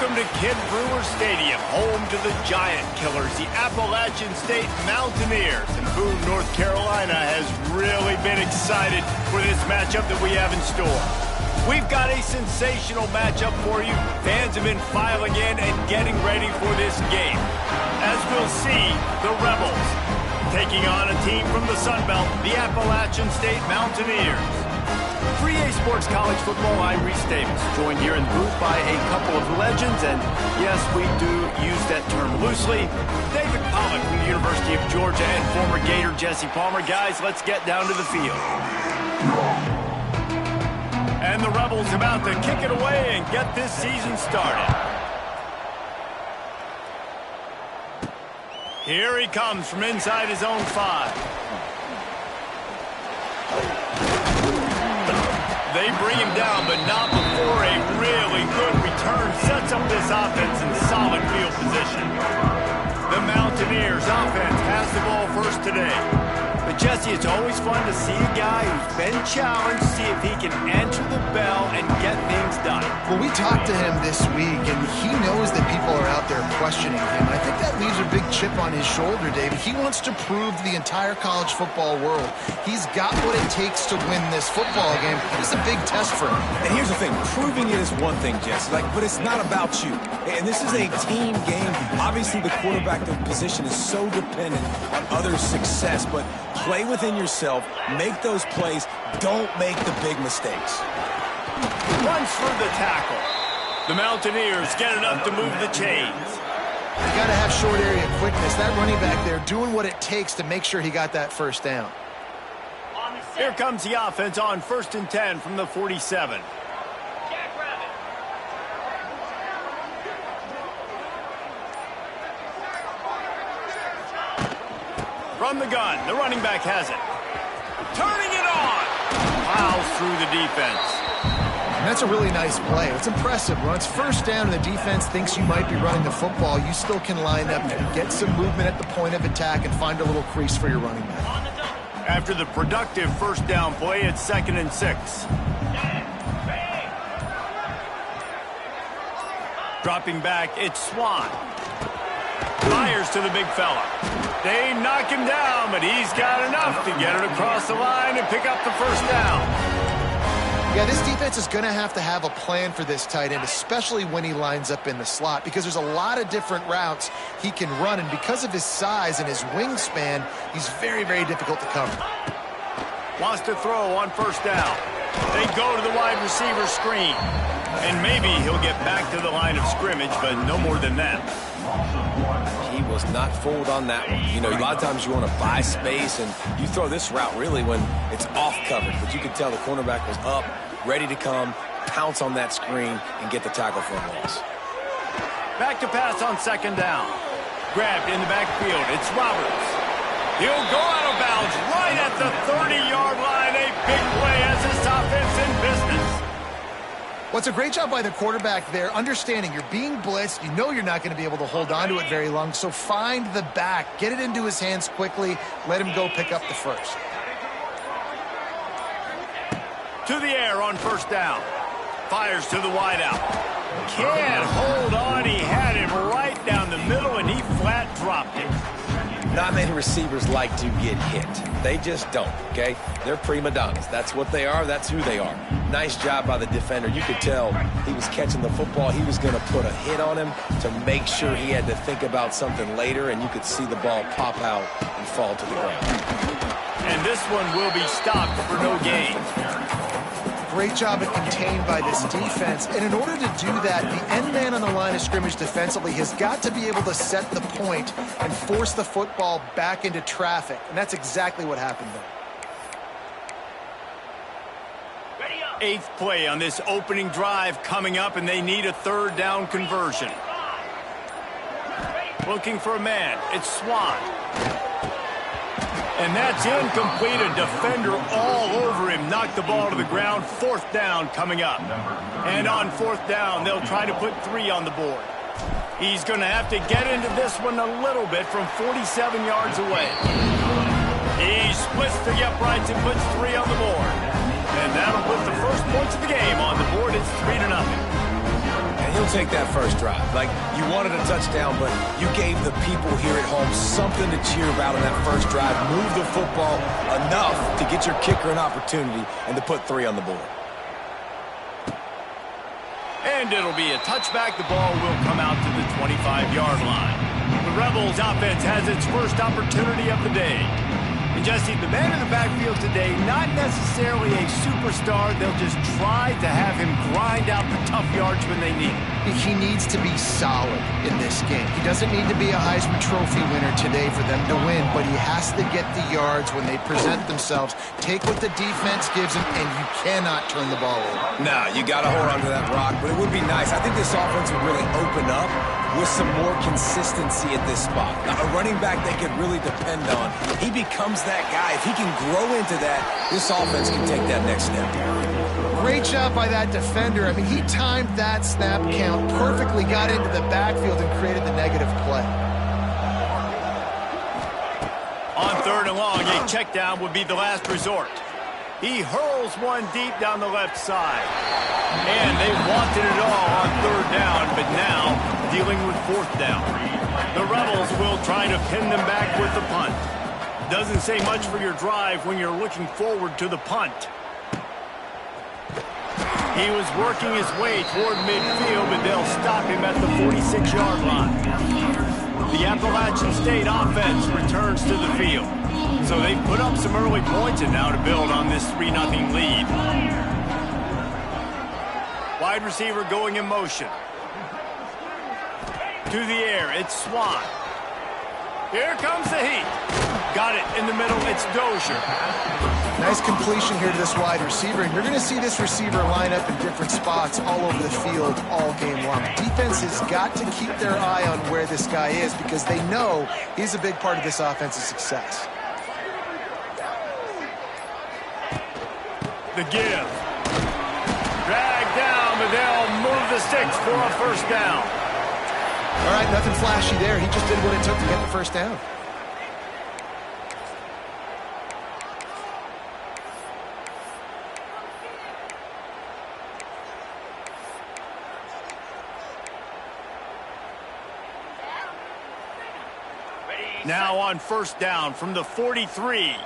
Welcome to Kid Brewer Stadium, home to the giant killers, the Appalachian State Mountaineers. And Boone, North Carolina has really been excited for this matchup that we have in store. We've got a sensational matchup for you. Fans have been filing in and getting ready for this game. As we'll see, the Rebels taking on a team from the Sun Belt, the Appalachian State Mountaineers. 3A Sports College Football, I'm Reese Davis, joined here in the booth by a couple of legends, and yes, we do use that term loosely. David Pollock from the University of Georgia and former Gator Jesse Palmer. Guys, let's get down to the field. And the Rebels about to kick it away and get this season started. Here he comes from inside his own 5. They bring him down, but not before a really good return sets up this offense in solid field position. The Mountaineers offense has the ball first today. But Jesse, it's always fun to see a guy who's been challenged, see if he can answer the bell and get things done. Well, we talked to him this week, and he knows that people are out there questioning him. I think that leaves a big chip on his shoulder, David. He wants to prove to the entire college football world he's got what it takes to win this football game. It's a big test for him. And here's the thing. Proving it is one thing, Jesse, but it's not about you. And this is a team game. Obviously, the quarterback position is so dependent on others' success, but play within yourself, make those plays, don't make the big mistakes. Runs for the tackle. The Mountaineers get enough to move the chains. You got to have short area quickness. That running back there doing what it takes to make sure he got that first down. Here comes the offense on 1st and 10 from the 47. From the gun, the running back has it. Turning it on. Plows through the defense. And that's a really nice play. It's impressive. When it's first down and the defense thinks you might be running the football, you still can line up and get some movement at the point of attack and find a little crease for your running back. After the productive first down play, it's 2nd and 6. Dropping back, it's Swan. Fires to the big fella. They knock him down, but he's got enough to get it across the line and pick up the first down. Yeah, this defense is going to have a plan for this tight end, especially when he lines up in the slot, because there's a lot of different routes he can run, and because of his size and his wingspan, he's very, very difficult to cover. Wants to throw on first down. They go to the wide receiver screen, and maybe he'll get back to the line of scrimmage, but no more than that. He was not fooled on that one. You know, a lot of times you want to buy space, and you throw this route really when it's off coverage. But you can tell the cornerback was up, ready to come, pounce on that screen, and get the tackle for a loss. Back to pass on 2nd down. Grabbed in the backfield. It's Roberts. He'll go out of bounds right at the 30-yard line. A big play as this offense in business. Well, it's a great job by the quarterback there, understanding you're being blitzed. You know you're not going to be able to hold on to it very long, so find the back. Get it into his hands quickly. Let him go pick up the first. To the air on first down. Fires to the wideout. Can't hold on. He had him right down the middle, and he flat dropped it. Not many receivers like to get hit. They just don't, okay? They're prima donnas. That's what they are. That's who they are. Nice job by the defender. You could tell he was catching the football. He was going to put a hit on him to make sure he had to think about something later, and you could see the ball pop out and fall to the ground. And this one will be stopped for no gain. Great job at contained by this defense. And in order to do that, the end man on the line of scrimmage defensively has got to be able to set the point and force the football back into traffic. And that's exactly what happened there. 8th play on this opening drive coming up, and they need a 3rd down conversion. Looking for a man. It's Swan. And that's incomplete. A defender all over him. Knocked the ball to the ground. 4th down coming up. And on 4th down, they'll try to put 3 on the board. He's going to have to get into this one a little bit from 47 yards away. He splits the uprights and puts 3 on the board. And that'll put the first points of the game on the board. It's 3-0. And He'll take that first drive. Like, you wanted a touchdown, but you gave the people here at home something to cheer about in that first drive. Move the football enough to get your kicker an opportunity and to put 3 on the board. And it'll be a touchback. The ball will come out to the 25-yard line. The Rebels offense has its first opportunity of the day. And Jesse, the man in the backfield today, not necessarily a superstar. They'll just try to have him grind out the tough yards when they need it. He needs to be solid in this game. He doesn't need to be a Heisman Trophy winner today for them to win, but he has to get the yards when they present themselves. Take what the defense gives him, and you cannot turn the ball over. No, you got to hold on to that rock, but it would be nice. I think this offense would really open up with some more consistency at this spot. A running back they could really depend on. He becomes that guy. If he can grow into that, this offense can take that next step. Great job by that defender. I mean, he timed that snap count perfectly, got into the backfield, and created the negative play. On 3rd and long, a check down would be the last resort. He hurls one deep down the left side. And they wanted it all on 3rd down, but now dealing with 4th down. The Rebels will try to pin them back with the punt. Doesn't say much for your drive when you're looking forward to the punt. He was working his way toward midfield, but they'll stop him at the 46-yard line. The Appalachian State offense returns to the field. So they put up some early points and now to build on this 3-0 lead. Wide receiver going in motion. To the air, it's Swan. Here comes the heat. Got it in the middle, it's Dozier. Nice completion here to this wide receiver, and you're going to see this receiver line up in different spots all over the field all game long. Defense has got to keep their eye on where this guy is because they know he's a big part of this offense's success. The give. Dragged down, but they'll move the sticks for a 1st down. All right, nothing flashy there. He just did what it took to get the 1st down. Now on 1st down from the 43.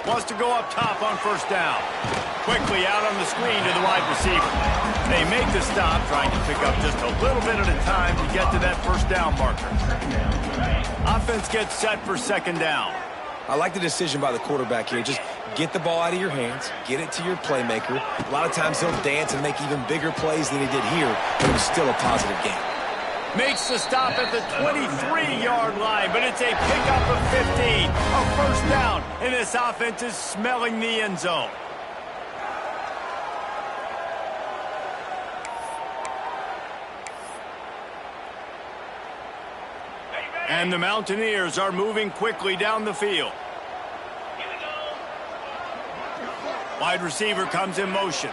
Wants to go up top on 1st down. Quickly out on the screen to the wide receiver. They make the stop, trying to pick up just a little bit at a time to get to that 1st down marker. Offense gets set for 2nd down. I like the decision by the quarterback here. Just get the ball out of your hands, get it to your playmaker. A lot of times he'll dance and make even bigger plays than he did here, but it was still a positive game. Makes the stop at the 23-yard line, but it's a pickup of 15. A 1st down, and this offense is smelling the end zone. And the Mountaineers are moving quickly down the field. Wide receiver comes in motion.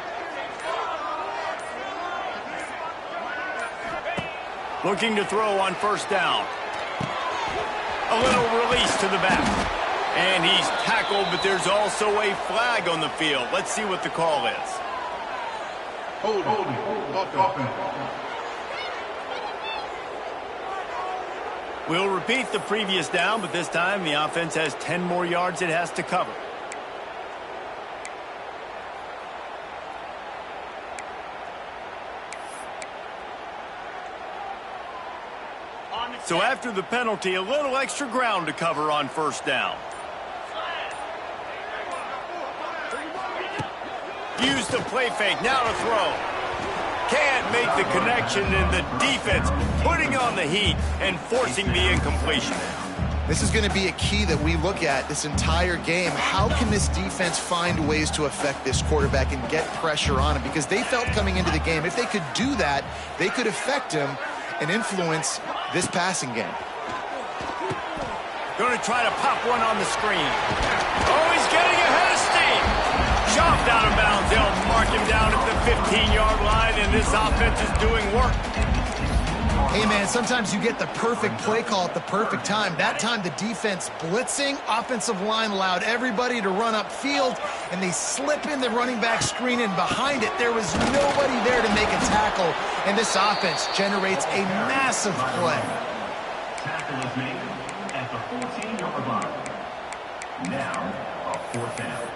Looking to throw on 1st down. A little release to the back. And he's tackled, but there's also a flag on the field. Let's see what the call is. Hold. We'll repeat the previous down, but this time the offense has 10 more yards it has to cover. So after the penalty, a little extra ground to cover on 1st down. Use the play fake, now to throw. Can't make the connection, and the defense putting on the heat and forcing the incompletion. This is going to be a key that we look at this entire game. How can this defense find ways to affect this quarterback and get pressure on him? Because they felt coming into the game, if they could do that, they could affect him and influence this passing game. Going to try to pop one on the screen. Oh, he's getting ahead of steam. Chopped out of bounds. They'll mark him down at the 15-yard line, and this offense is doing work. Hey, man, sometimes you get the perfect play call at the perfect time. That time, the defense blitzing, offensive line allowed everybody to run upfield, and they slip in the running back screen, and behind it, there was nobody there to make a tackle, and this offense generates a massive play. Tackle is made at the 14-yard line. Now, a fourth down.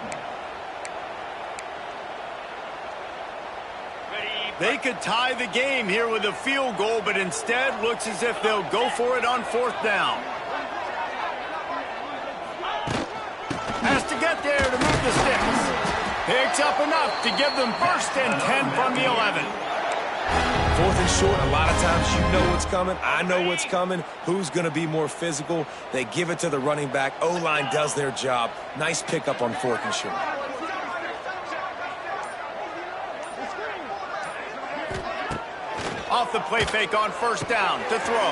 They could tie the game here with a field goal, but instead looks as if they'll go for it on fourth down. Has to get there to move the sticks. Picks up enough to give them first and 10 from the 11. Fourth and short, a lot of times you know what's coming. I know what's coming. Who's going to be more physical? They give it to the running back. O-line does their job. Nice pickup on fourth and short. Off the play fake on first down to throw.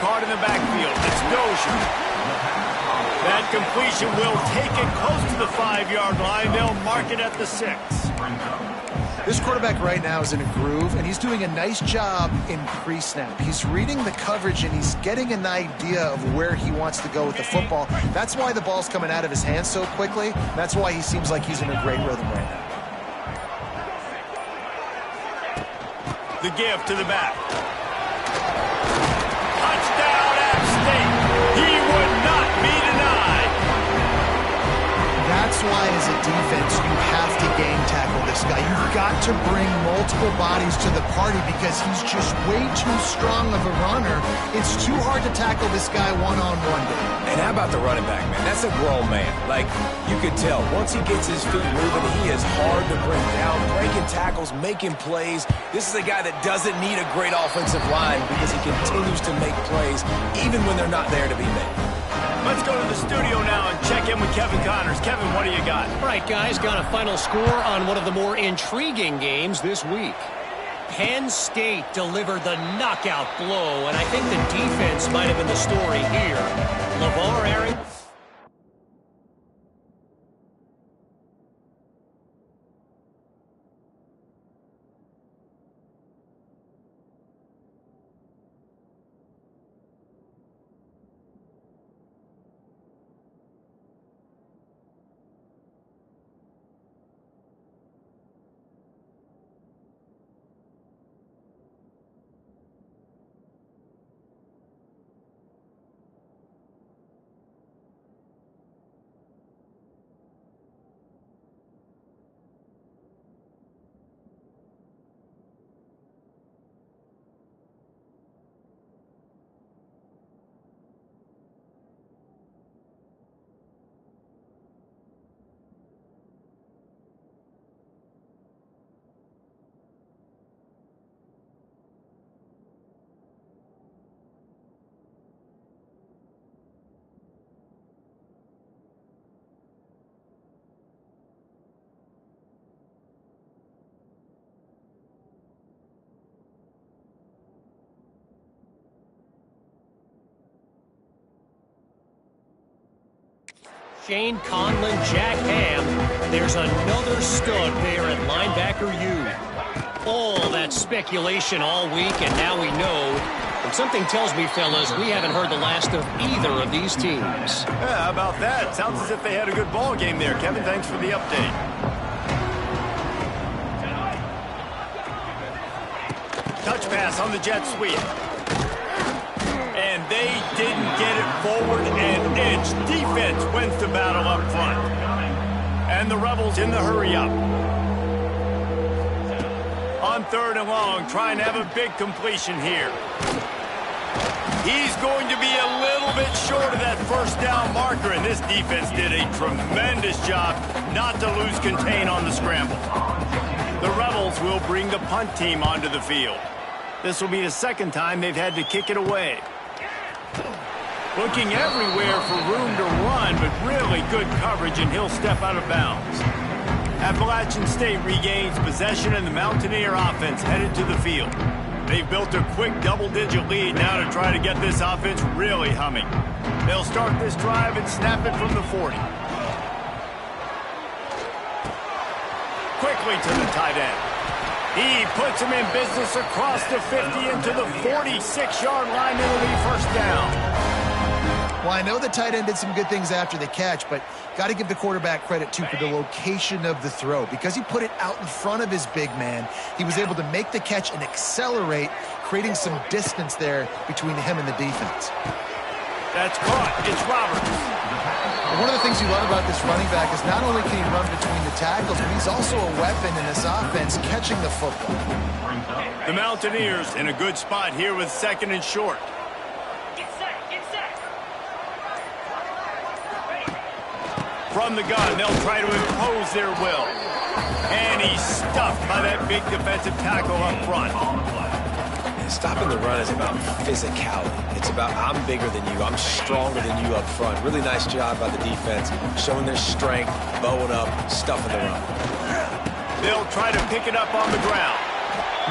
Caught in the backfield. It's Dozier. That completion will take it close to the 5-yard line. They'll mark it at the 6. This quarterback right now is in a groove, and he's doing a nice job in pre-snap. He's reading the coverage, and he's getting an idea of where he wants to go with the football. That's why the ball's coming out of his hands so quickly. That's why he seems like he's in a great rhythm right now. The give to the back. Touchdown, App State. He would not be denied. That's why, as a defense, you have to game tackle this guy. You've got to bring multiple bodies to the party because he's just way too strong of a runner. It's too hard to tackle this guy one-on-one. And how about the running back, man? That's a grown man. Like, you could tell, once he gets his feet moving, he is hard to bring down, breaking tackles, making plays. This is a guy that doesn't need a great offensive line because he continues to make plays even when they're not there to be made. Let's go to the studio now and check in with Kevin Connors. Kevin, what do you got? All right, guys, got a final score on one of the more intriguing games this week. Penn State delivered the knockout blow, and I think the defense might have been the story here. LeVar Arrington. Shane Conlon, Jack Ham. There's another stud there at linebacker U. All that speculation all week, and now we know. And something tells me, fellas, we haven't heard the last of either of these teams. Yeah, how about that? Sounds as if they had a good ball game there. Kevin, thanks for the update. Touch pass on the jet sweep. And they didn't get it forward an inch. Defense wins the battle up front. And the Rebels in the hurry-up. On third and long, trying to have a big completion here. He's going to be a little bit short of that first down marker, and this defense did a tremendous job not to lose contain on the scramble. The Rebels will bring the punt team onto the field. This will be the second time they've had to kick it away. Looking everywhere for room to run, but really good coverage, and he'll step out of bounds. Appalachian State regains possession, and the Mountaineer offense headed to the field. They've built a quick double-digit lead now to try to get this offense really humming. They'll start this drive and snap it from the 40. Quickly to the tight end. He puts him in business across the 50 into the 46-yard line. It'll be first down. Well, I know the tight end did some good things after the catch, but got to give the quarterback credit, too, for the location of the throw. Because he put it out in front of his big man, he was able to make the catch and accelerate, creating some distance there between him and the defense. That's caught. It's Roberts. One of the things you love about this running back is not only can he run between the tackles, but he's also a weapon in this offense catching the football. The Mountaineers in a good spot here with 2nd and short. From the gun, they'll try to impose their will. And he's stuffed by that big defensive tackle up front. Stopping the run is about physicality. It's about I'm bigger than you, I'm stronger than you up front. Really nice job by the defense, showing their strength, bowing up, stuffing the run. They'll try to pick it up on the ground.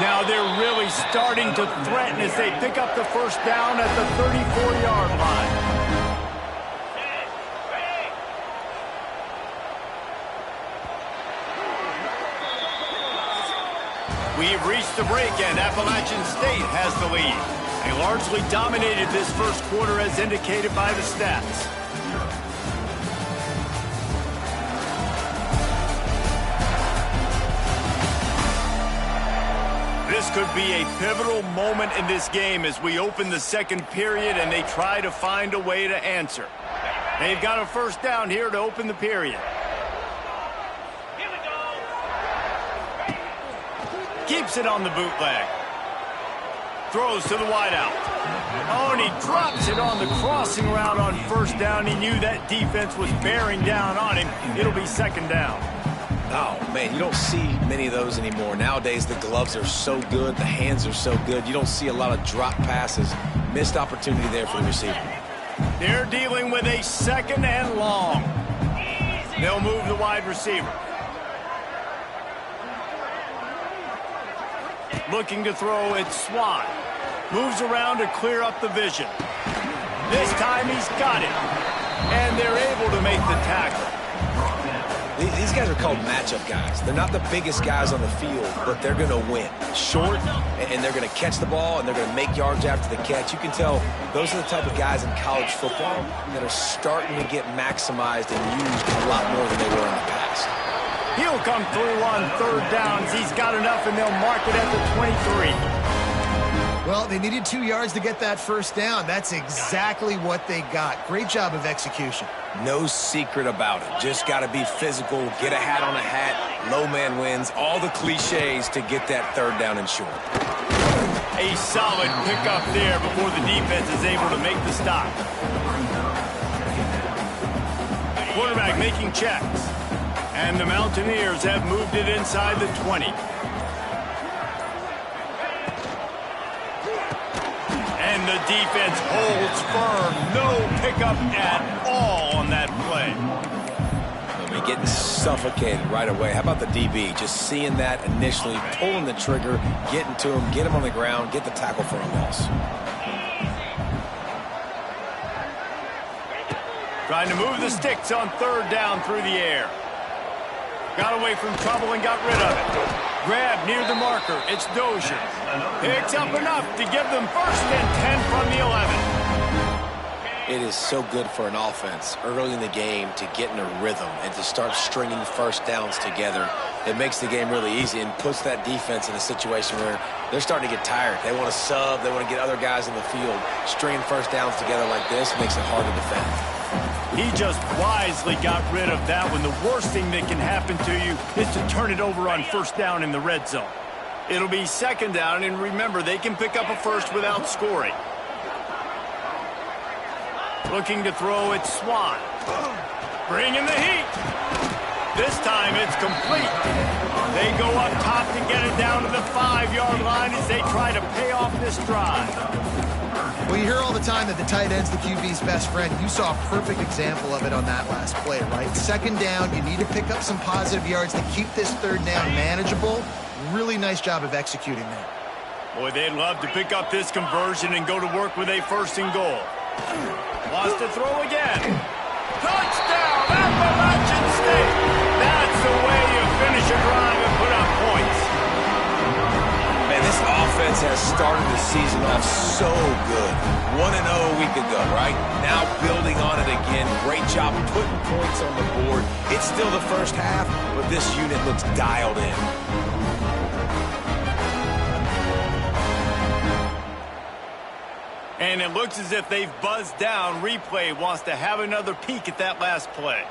Now they're really starting to threaten as they pick up the first down at the 34-yard line. We've reached the break, and Appalachian State has the lead. They largely dominated this first quarter as indicated by the stats. This could be a pivotal moment in this game as we open the second period and they try to find a way to answer. They've got a first down here to open the period. Keeps it on the bootleg. Throws to the wideout. Oh, and he drops it on the crossing route on first down. He knew that defense was bearing down on him. It'll be second down. Oh, man, you don't see many of those anymore. Nowadays, the gloves are so good. The hands are so good. You don't see a lot of drop passes. Missed opportunity there for the receiver. They're dealing with a 2nd and long. They'll move the wide receiver. Looking to throw, it's Swan. Moves around to clear up the vision. This time he's got it. And they're able to make the tackle. These guys are called matchup guys. They're not the biggest guys on the field, but they're going to win. Short, and they're going to catch the ball, and they're going to make yards after the catch. You can tell those are the type of guys in college football that are starting to get maximized and used a lot more than they were in the past. He'll come through on third downs. He's got enough, and they'll mark it at the 23. Well, they needed 2 yards to get that first down. That's exactly what they got. Great job of execution. No secret about it. Just got to be physical, get a hat on a hat, low man wins, all the cliches to get that third down and short. A solid pickup there before the defense is able to make the stop. Quarterback making checks. And the Mountaineers have moved it inside the 20. And the defense holds firm. No pickup at all on that play. I mean, getting suffocated right away. How about the DB? Just seeing that initially, pulling the trigger, getting to him, get him on the ground, get the tackle for a loss. Trying to move the sticks on third down through the air. Got away from trouble and got rid of it. Grab near the marker. It's Dozier. Picks up enough to give them 1st and 10 from the 11. It is so good for an offense early in the game to get in a rhythm and to start stringing first downs together. It makes the game really easy and puts that defense in a situation where they're starting to get tired. They want to sub. They want to get other guys in the field. Stringing first downs together like this makes it hard to defend. He just wisely got rid of that one. The worst thing that can happen to you is to turn it over on first down in the red zone. It'll be second down, and remember, they can pick up a first without scoring. Looking to throw, it's Swan. Bringing the heat. This time it's complete. They go up top to get it down to the 5-yard line as they try to pay off this drive. Well, you hear all the time that the tight end's the QB's best friend. You saw a perfect example of it on that last play, right? Second down, you need to pick up some positive yards to keep this third down manageable. Really nice job of executing that. Boy, they'd love to pick up this conversion and go to work with a 1st and goal. Wants to throw again. Touchdown, Appalachian State. That's the way you finish a drive and put up points. Man, this offense has started the season off so good. 1-0 a week ago, right? Now building on it again. Great job putting points on the board. It's still the first half, but this unit looks dialed in. And it looks as if they've buzzed down. Replay wants to have another peek at that last play.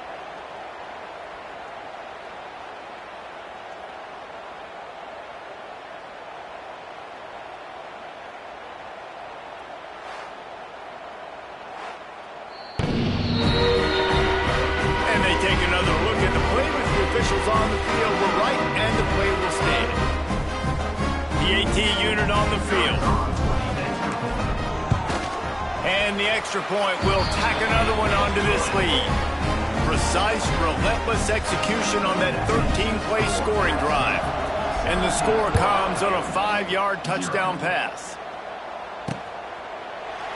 And they take another look at the play, but the officials on the field were right, and the play will stand. The AT unit on the field. And the extra point will tack another one onto this lead. Precise, relentless execution on that 13-play scoring drive. And the score comes on a 5-yard touchdown pass.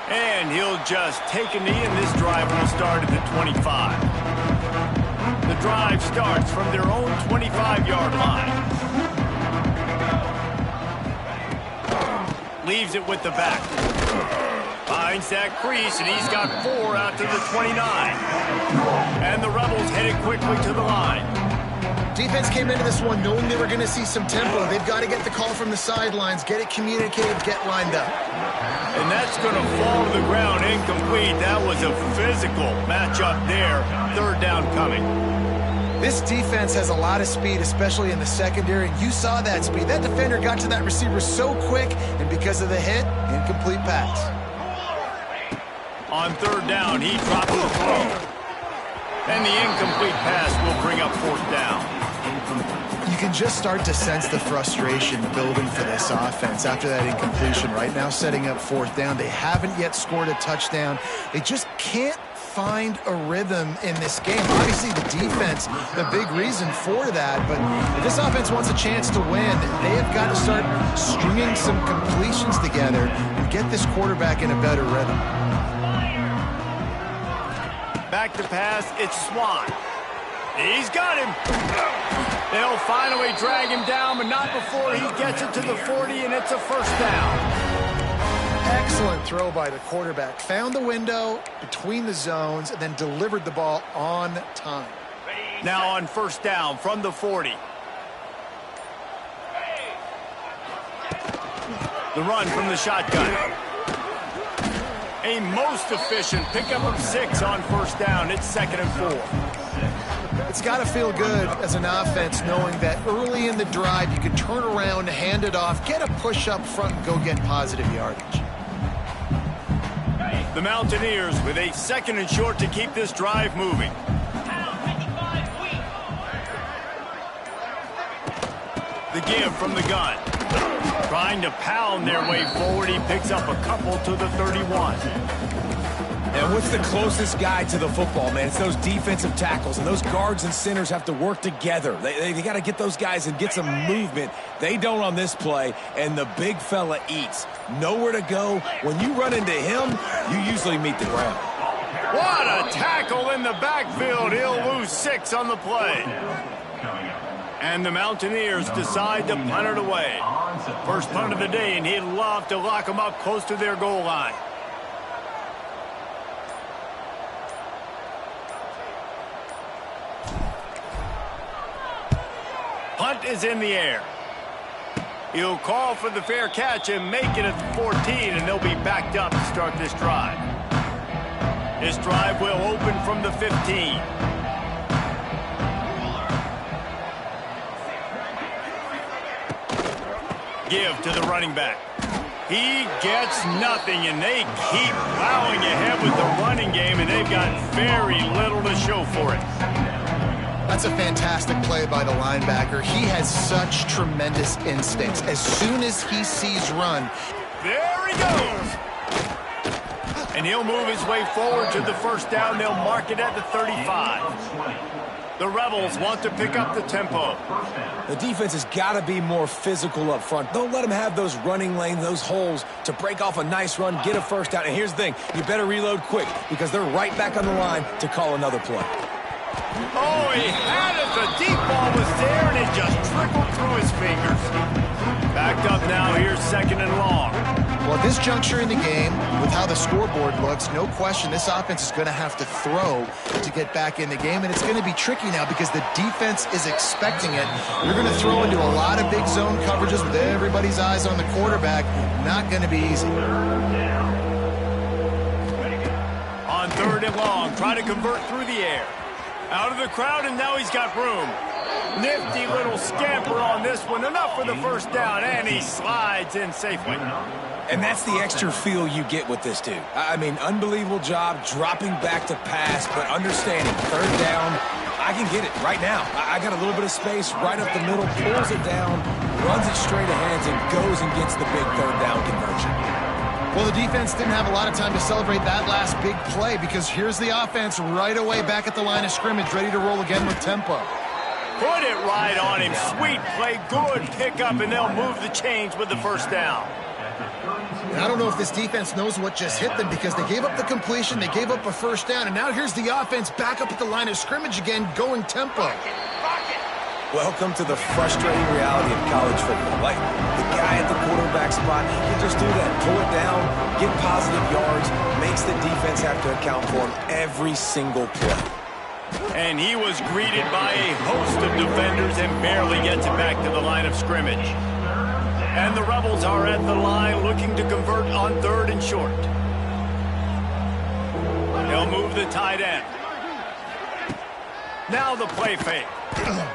And he'll just take a knee, and this drive will start at the 25. The drive starts from their own 25-yard line. Leaves it with the back. Finds that crease, and he's got 4 out to the 29. And the Rebels headed quickly to the line. Defense came into this one knowing they were going to see some tempo. They've got to get the call from the sidelines, get it communicated, get lined up. And that's going to fall to the ground incomplete. That was a physical matchup there. Third down coming. This defense has a lot of speed, especially in the secondary. You saw that speed. That defender got to that receiver so quick, and because of the hit, incomplete pass. On third down, he drops the throw. And the incomplete pass will bring up fourth down. You can just start to sense the frustration building for this offense after that incompletion. Right now, setting up fourth down. They haven't yet scored a touchdown. They just can't find a rhythm in this game. Obviously, the defense, the big reason for that. But if this offense wants a chance to win, they have got to start stringing some completions together and get this quarterback in a better rhythm. Back to pass, it's Swan. He's got him. They'll finally drag him down, but not before he gets it to the 40, and it's a first down. Excellent throw by the quarterback. Found the window between the zones and then delivered the ball on time. Now on first down from the 40. The run from the shotgun. A most efficient pickup of 6 on first down. It's 2nd and 4. It's got to feel good as an offense knowing that early in the drive you can turn around, hand it off, get a push up front, and go get positive yardage. The Mountaineers with a 2nd and short to keep this drive moving. The give from the gun. Trying to pound their way forward. He picks up a couple to the 31. And what's the closest guy to the football, man? It's those defensive tackles, and those guards and centers have to work together. They got to get those guys and get some movement. They don't on this play, and the big fella eats. Nowhere to go. When you run into him, you usually meet the ground. What a tackle in the backfield. He'll lose 6 on the play. And the Mountaineers decide to punt it away. First punt of the day, and he'd love to lock them up close to their goal line. Punt is in the air. He'll call for the fair catch and make it at the 14, and they'll be backed up to start this drive. This drive will open from the 15. Give to the running back. He gets nothing, and they keep plowing ahead with the running game, and they've got very little to show for it. That's a fantastic play by the linebacker. He has such tremendous instincts. As soon as he sees run, there he goes. And he'll move his way forward to the first down. They'll mark it at the 35. The Rebels want to pick up the tempo. The defense has got to be more physical up front. Don't let them have those running lanes, those holes to break off a nice run, get a first down. And here's the thing, you better reload quick because they're right back on the line to call another play. Oh, he had it. The deep ball was there, and it just trickled through his fingers. Backed up now, here's 2nd and long. Well, at this juncture in the game, with how the scoreboard looks, no question this offense is going to have to throw to get back in the game, and it's going to be tricky now because the defense is expecting it. You're going to throw into a lot of big zone coverages with everybody's eyes on the quarterback. Not going to be easy. On 3rd and long, try to convert through the air. Out of the crowd, and now he's got room. Nifty little scamper on this one. Enough for the first down, and he slides in safely. And that's the extra feel you get with this dude. I mean, unbelievable job dropping back to pass, but understanding 3rd down, I can get it right now. I got a little bit of space right up the middle, pulls it down, runs it straight ahead, and goes and gets the big 3rd down conversion. Well, the defense didn't have a lot of time to celebrate that last big play because here's the offense right away back at the line of scrimmage, ready to roll again with tempo. Put it right on him. Sweet play, good pickup, and they'll move the chains with the first down. And I don't know if this defense knows what just hit them because they gave up the completion, they gave up a first down, and now here's the offense back up at the line of scrimmage again, going tempo. Welcome to the frustrating reality of college football. Like, the guy at the quarterback spot, he can just do that. Pull it down, get positive yards, makes the defense have to account for him every single play. And he was greeted by a host of defenders and barely gets it back to the line of scrimmage. And the Rebels are at the line looking to convert on 3rd and short. They'll move the tight end. Now the play fake.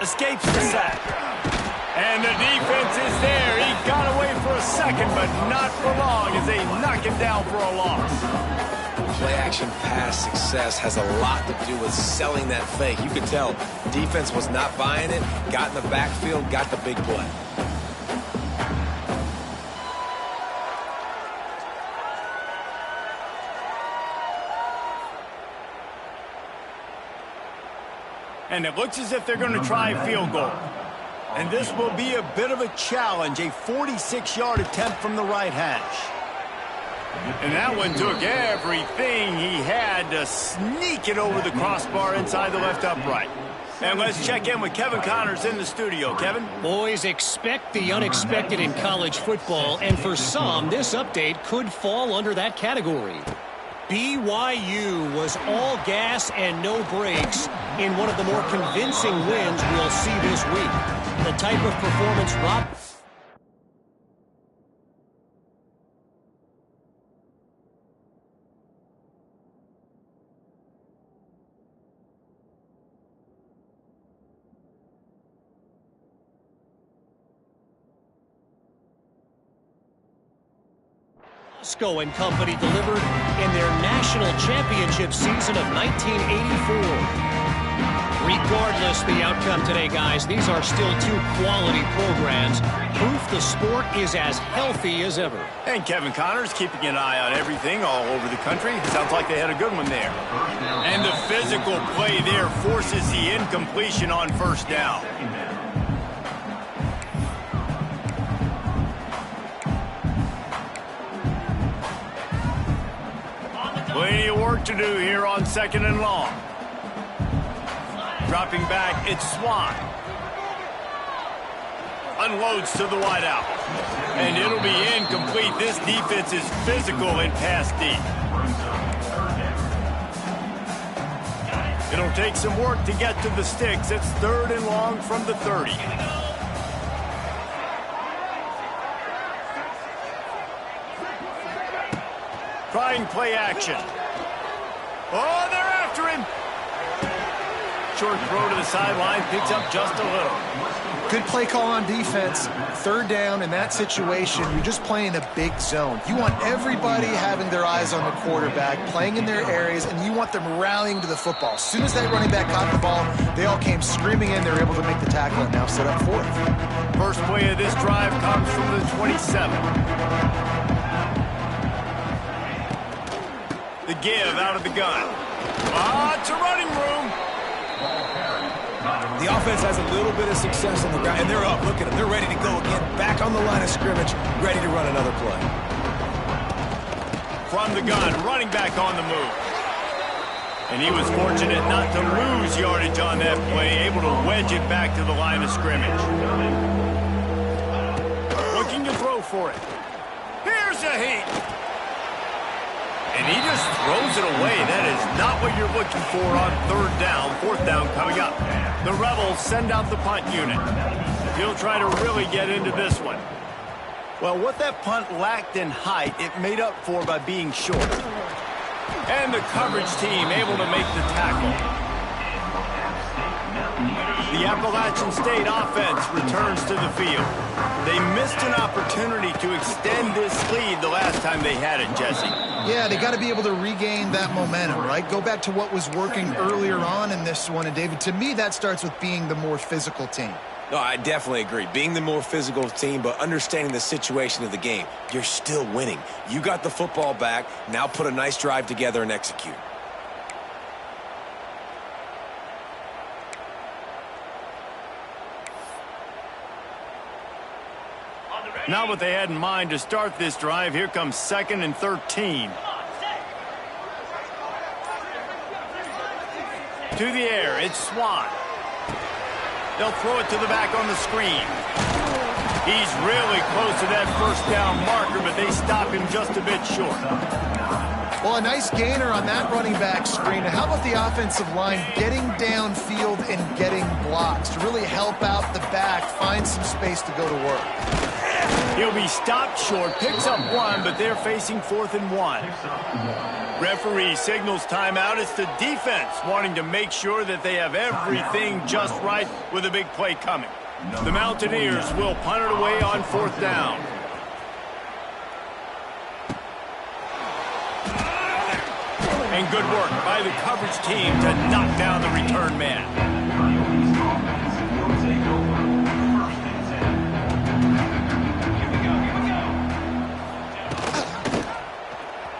Escapes the sack. And the defense is there. He got away for a second, but not for long as they knock him down for a loss. Play-action pass success has a lot to do with selling that fake. You could tell defense was not buying it, got in the backfield, got the big play. And it looks as if they're going to try a field goal. And this will be a bit of a challenge, a 46-yard attempt from the right hash. And that one took everything he had to sneak it over the crossbar inside the left upright. And let's check in with Kevin Connors in the studio. Kevin? Boys, expect the unexpected in college football, and for some, this update could fall under that category. BYU was all gas and no brakes in one of the more convincing wins we'll see this week. The type of performance Rob... and company delivered in their national championship season of 1984. Regardless the outcome today, guys, these are still two quality programs. Proof the sport is as healthy as ever. And Kevin Connors keeping an eye on everything all over the country. Sounds like they had a good one there. And the physical play there forces the incompletion on 1st down. Plenty of work to do here on 2nd and long. Dropping back, it's Swan. Unloads to the wideout. And it'll be incomplete. This defense is physical and pass deep. It'll take some work to get to the sticks. It's 3rd and long from the 30. Trying play action. Oh, they're after him. Short throw to the sideline, picks up just a little. Good play call on defense. 3rd down in that situation, you're just playing a big zone. You want everybody having their eyes on the quarterback, playing in their areas, and you want them rallying to the football. As soon as that running back caught the ball, they all came screaming in. They were able to make the tackle and now set up 4th. First play of this drive comes from the 27. The give out of the gun. It's a running room. The offense has a little bit of success on the ground, and they're up. Look at them. They're ready to go again. Back on the line of scrimmage, ready to run another play. From the gun, running back on the move. And he was fortunate not to lose yardage on that play, able to wedge it back to the line of scrimmage. Looking to for it. Here's a heat. And he just throws it away. That is not what you're looking for on third down. Fourth down coming up. The Rebels send out the punt unit. He'll try to really get into this one. Well, what that punt lacked in height, it made up for by being short. And the coverage team able to make the tackle. The Appalachian State offense returns to the field. They missed an opportunity to extend this lead the last time they had it, Jesse. Yeah, they got to be able to regain that momentum, right? Go back to what was working earlier on in this one. And, David, to me, that starts with being the more physical team. No, I definitely agree. Being the more physical team, but understanding the situation of the game. You're still winning. You got the football back. Now put a nice drive together and execute. Not what they had in mind to start this drive. Here comes 2nd and 13. To the air, it's Swan. They'll throw it to the back on the screen. He's really close to that first down marker, but they stop him just a bit short. Well, a nice gainer on that running back screen. How about the offensive line getting downfield and getting blocks to really help out the back, find some space to go to work? He'll be stopped short, picks up one, but they're facing 4th and 1. Referee signals timeout. It's the defense wanting to make sure that they have everything just right with a big play coming. The Mountaineers will punt it away on 4th down. And good work by the coverage team to knock down the return man.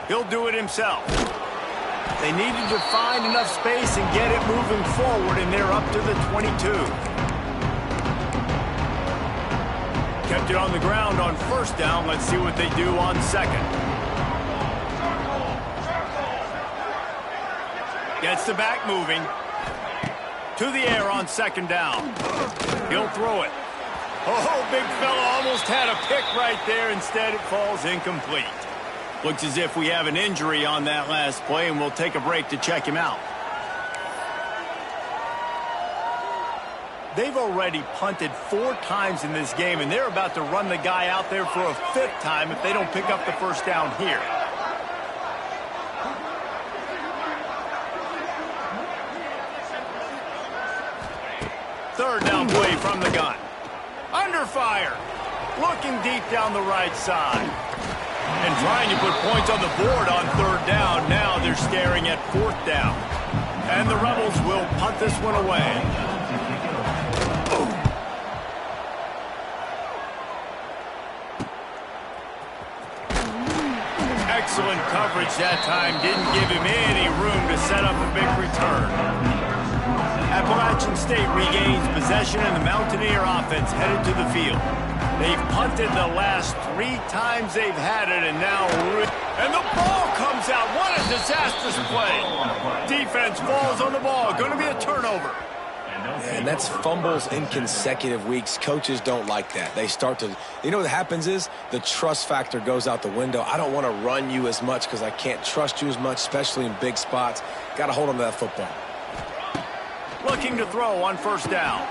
He'll do it himself. They needed to find enough space and get it moving forward, and they're up to the 22. Kept it on the ground on 1st down. Let's see what they do on 2nd. Gets the back moving. To the air on 2nd down. He'll throw it. Oh, big fella almost had a pick right there. Instead, it falls incomplete. Looks as if we have an injury on that last play, and we'll take a break to check him out. They've already punted 4 times in this game, and they're about to run the guy out there for a 5th time if they don't pick up the first down here. Third down play from the gun. Under fire. Looking deep down the right side. And trying to put points on the board on 3rd down. Now they're staring at 4th down. And the Rebels will punt this one away. Excellent coverage that time. Didn't give him any room to set up a big return. Appalachian State regains possession, and the Mountaineer offense headed to the field. They've punted the last 3 times they've had it, and now... And the ball comes out. What a disastrous play. Defense falls on the ball. Going to be a turnover. And that's fumbles in consecutive weeks. Coaches don't like that. They start to... You know what happens is the trust factor goes out the window. I don't want to run you as much because I can't trust you as much, especially in big spots. Got to hold on to that football. Looking to throw on 1st down.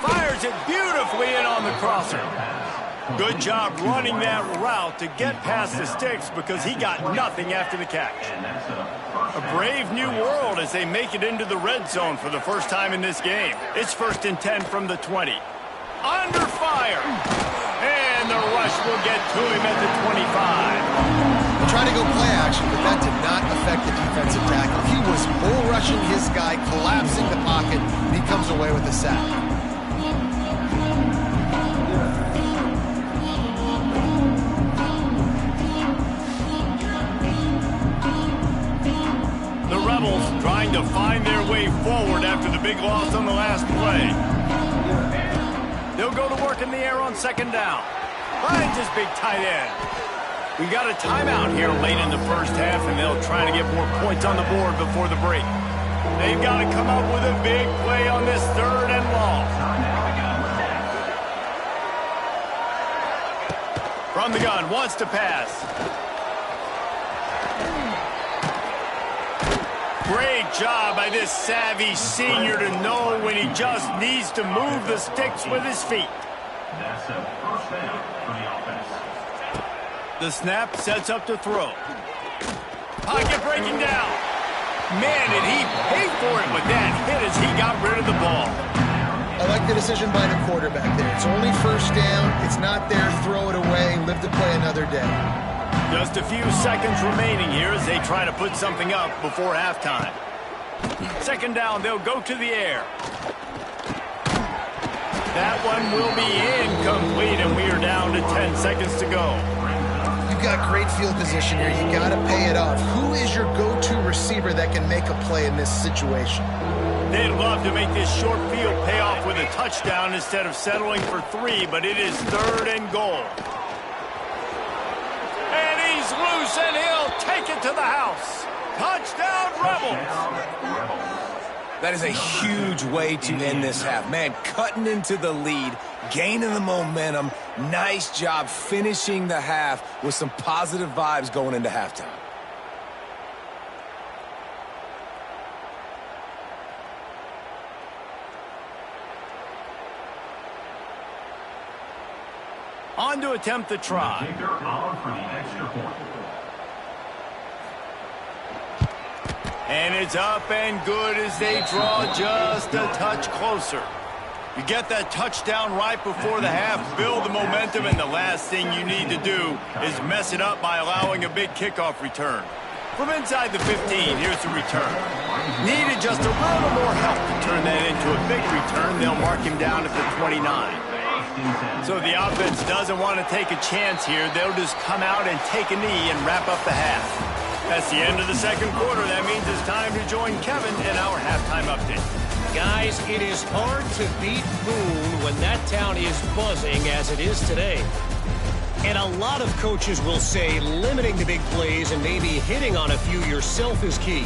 Fires it beautifully in on the crosser. Good job running that route to get past the sticks because he got nothing after the catch. A brave new world as they make it into the red zone for the first time in this game. It's 1st and 10 from the 20. Under fire. And the rush will get to him at the 25. Trying to go play action, but that did not affect the defensive tackle. He was bull rushing his guy, collapsing the pocket, and he comes away with a sack. The Rebels trying to find their way forward after the big loss on the last play. They'll go to work in the air on 2nd down. Finds his big tight end. We got a timeout here late in the first half, and they'll try to get more points on the board before the break. They've got to come up with a big play on this 3rd and long. From From the gun, wants to pass. Great job by this savvy senior to know when he just needs to move the sticks with his feet. That's a first down for the offense. The snap sets up to throw. Pocket breaking down. Man, did he pay for it with that hit as he got rid of the ball. I like the decision by the quarterback there. It's only first down. It's not there. Throw it away. Live to play another day. Just a few seconds remaining here as they try to put something up before halftime. Second down, they'll go to the air. That one will be incomplete, and we are down to 10 seconds to go. You've got great field position here. You got to pay it off. Who is your go-to receiver that can make a play in this situation? They'd love to make this short field pay off with a touchdown instead of settling for 3, but it is 3rd and goal. And he's loose, and he'll take it to the house. Touchdown, Rebels! That is a huge way to end this half. Man, cutting into the lead, gaining the momentum. Nice job finishing the half with some positive vibes going into halftime. On to attempt the try. Kicker on for the extra point. And it's up and good as they draw just a touch closer. You get that touchdown right before the half, build the momentum, and the last thing you need to do is mess it up by allowing a big kickoff return. From inside the 15, here's the return. Needed just a little more help to turn that into a big return. They'll mark him down at the 29. So the offense doesn't want to take a chance here. They'll just come out and take a knee and wrap up the half. That's the end of the second quarter. That means it's time to join Kevin in our halftime update. Guys, it is hard to beat Boone when that town is buzzing as it is today. And a lot of coaches will say limiting the big plays and maybe hitting on a few yourself is key.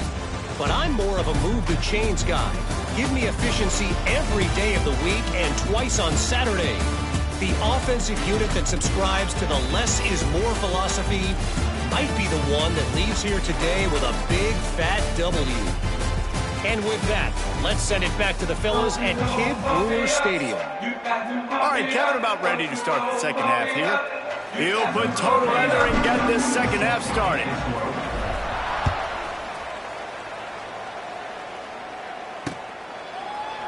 But I'm more of a move the chains guy. Give me efficiency every day of the week and twice on Saturday. The offensive unit that subscribes to the less is more philosophy might be the one that leaves here today with a big fat W. And with that, let's send it back to the fellas at Kid Brewer Stadium. All right, Kevin, about ready to start the second half here. He'll put total under and get this second half started.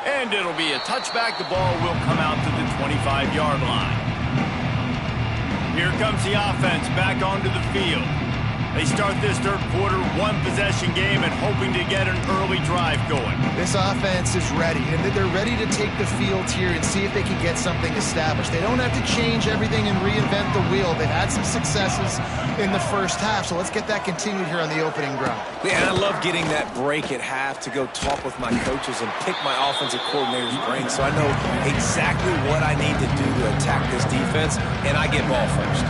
And it'll be a touchback. The ball will come out to the 25-yard line. Here comes the offense back onto the field. They start this third quarter, one-possession game, and hoping to get an early drive going. This offense is ready, and they're ready to take the field here and see if they can get something established. They don't have to change everything and reinvent the wheel. They've had some successes in the first half, so let's get that continued here on the opening drive. Yeah, and I love getting that break at half to go talk with my coaches and pick my offensive coordinator's brain so I know exactly what I need to do to attack this defense, and I get ball first.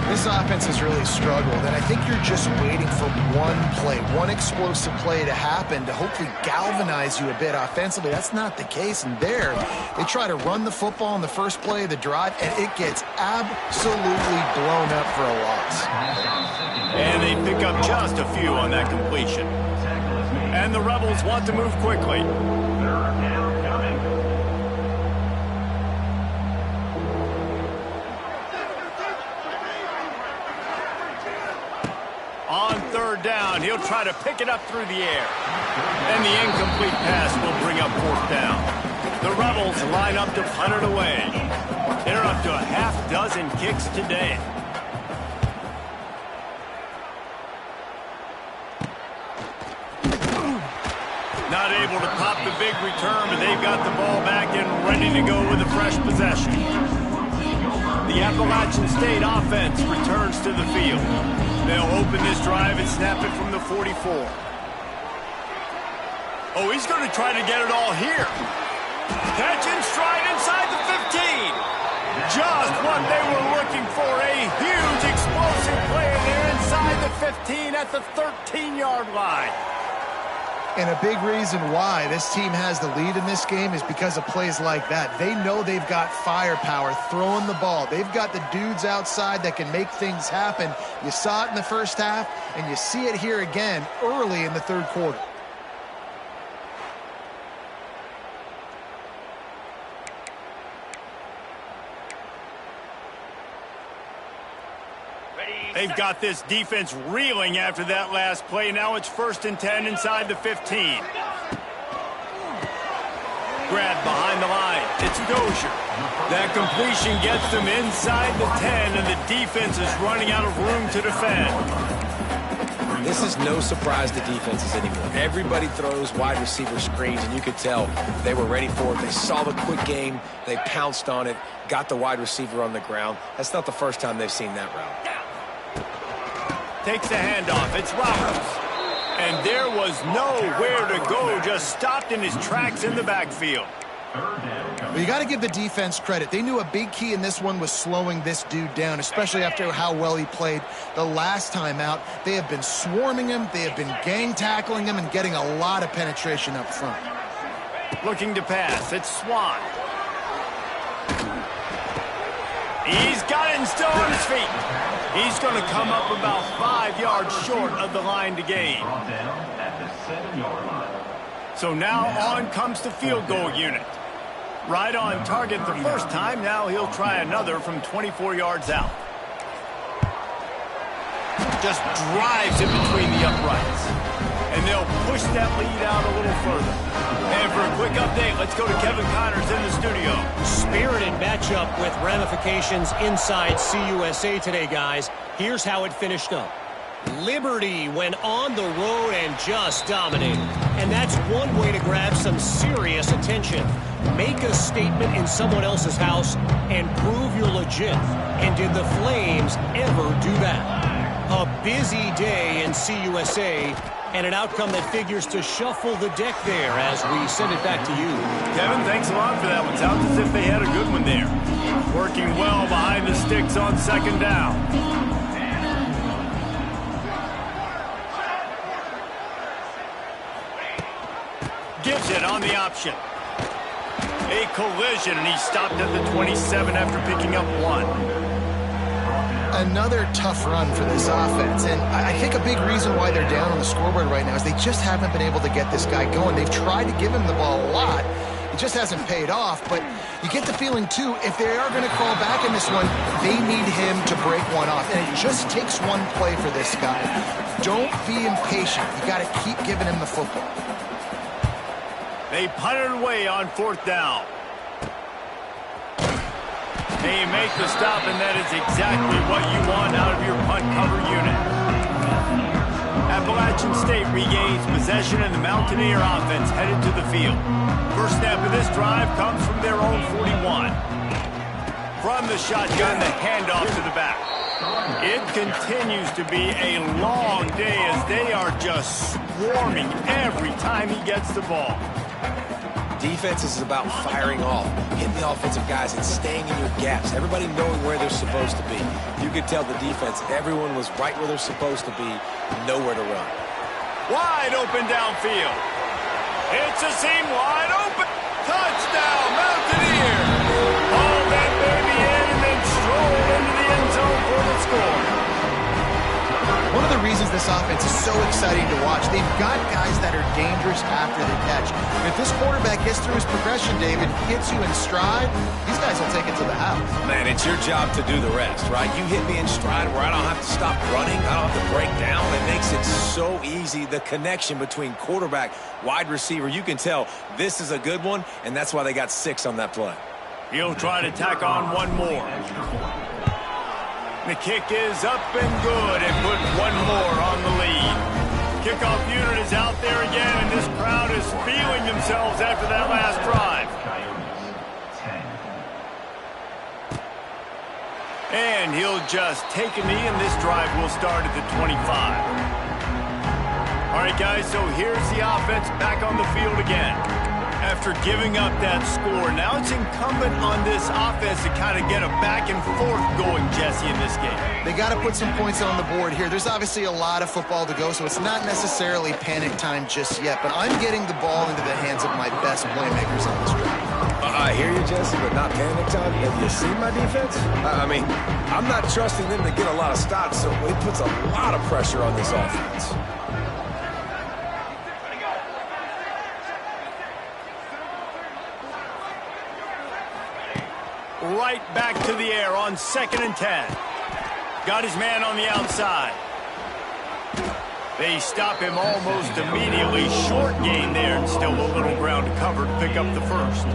This offense has really struggled, and I think you're just waiting for one play, one explosive play to happen to hopefully galvanize you a bit offensively. That's not the case, and there, they try to run the football in the first play of the drive, and it gets absolutely blown up for a loss. And they pick up just a few on that completion. And the Rebels want to move quickly. Third down coming. On third down, he'll try to pick it up through the air. And the incomplete pass will bring up fourth down. The Rebels line up to punt it away. They're up to a half dozen kicks today. Not able to pop the big return, but they've got the ball back and ready to go with a fresh possession. The Appalachian State offense returns to the field. They'll open this drive and snap it from the 44. Oh, he's going to try to get it all here. Catch and stride inside the 15. Just what they were looking for. A huge explosive play there inside the 15 at the 13-yard line. And a big reason why this team has the lead in this game is because of plays like that. They know they've got firepower throwing the ball. They've got the dudes outside that can make things happen. You saw it in the first half, and you see it here again early in the third quarter. They've got this defense reeling after that last play. Now it's 1st and 10 inside the 15. Grab behind the line. It's Dozier. That completion gets them inside the 10, and the defense is running out of room to defend. This is no surprise to defenses anymore. Everybody throws wide receiver screens, and you could tell they were ready for it. They saw the quick game. They pounced on it, got the wide receiver on the ground. That's not the first time they've seen that route. Takes the handoff. It's Roberts. And there was nowhere to go. Just stopped in his tracks in the backfield. Well, you got to give the defense credit. They knew a big key in this one was slowing this dude down, especially after how well he played the last time out. They have been swarming him. They have been gang tackling him and getting a lot of penetration up front. Looking to pass. It's Swan. He's got it and still on his feet. He's going to come up about 5 yards short of the line to gain. So now on comes the field goal unit. Right on target the first time. Now he'll try another from 24 yards out. Just drives it between the uprights. And they'll push that lead out a little further. And for a quick update, let's go to Kevin Connors in the studio. Spirited matchup with ramifications inside CUSA today, guys. Here's how it finished up. Liberty went on the road and just dominated. And that's one way to grab some serious attention. Make a statement in someone else's house and prove you're legit. And did the Flames ever do that? A busy day in CUSA, and an outcome that figures to shuffle the deck there as we send it back to you. Kevin, thanks a lot for that one. Sounds as if they had a good one there. Working well behind the sticks on 2nd down. Gives it on the option. A collision, and he stopped at the 27 after picking up 1. Another tough run for this offense, and I think a big reason why they're down on the scoreboard right now is they just haven't been able to get this guy going. They've tried to give him the ball a lot. It just hasn't paid off, but you get the feeling, too, if they are going to crawl back in this one, they need him to break one off, and it just takes one play for this guy. Don't be impatient. You got to keep giving him the football. They punt it away on 4th down. They make the stop, and that is exactly what you want out of your punt cover unit. Appalachian State regains possession, and the Mountaineer offense headed to the field. First snap of this drive comes from their own 41. From the shotgun, the handoff to the back. It continues to be a long day as they are just swarming every time he gets the ball. Defense is about firing off, hitting the offensive guys, and staying in your gaps. Everybody knowing where they're supposed to be. You could tell the defense, everyone was right where they're supposed to be, nowhere to run. Wide open downfield. It's a seam wide open. Touchdown, Mountaineers. Haul that baby in and then stroll into the end zone for the score. One of the reasons this offense is so exciting to watch, they've got guys that are dangerous after the catch. And if this quarterback gets through his progression, David, hits you in stride, these guys will take it to the house. Man, it's your job to do the rest, right? You hit me in stride where I don't have to stop running. I don't have to break down. It makes it so easy, the connection between quarterback, wide receiver. You can tell this is a good one, and that's why they got 6 on that play. He'll try to tack on one more. The kick is up and good and put one more on the lead. Kickoff unit is out there again, and this crowd is feeling themselves after that last drive. And he'll just take a knee, and this drive will start at the 25. All right, guys, so here's the offense back on the field again. After giving up that score, now it's incumbent on this offense to kind of get a back and forth going, Jesse, in this game. They got to put some points on the board here. There's obviously a lot of football to go, so it's not necessarily panic time just yet, but I'm getting the ball into the hands of my best playmakers on this drive. I hear you, Jesse, but not panic time. Have you seen my defense? I mean, I'm not trusting them to get a lot of stops, so it puts a lot of pressure on this offense. Right back to the air on 2nd and 10. Got his man on the outside. They stop him almost immediately. Short gain there, and still a little ground to cover to pick up the first.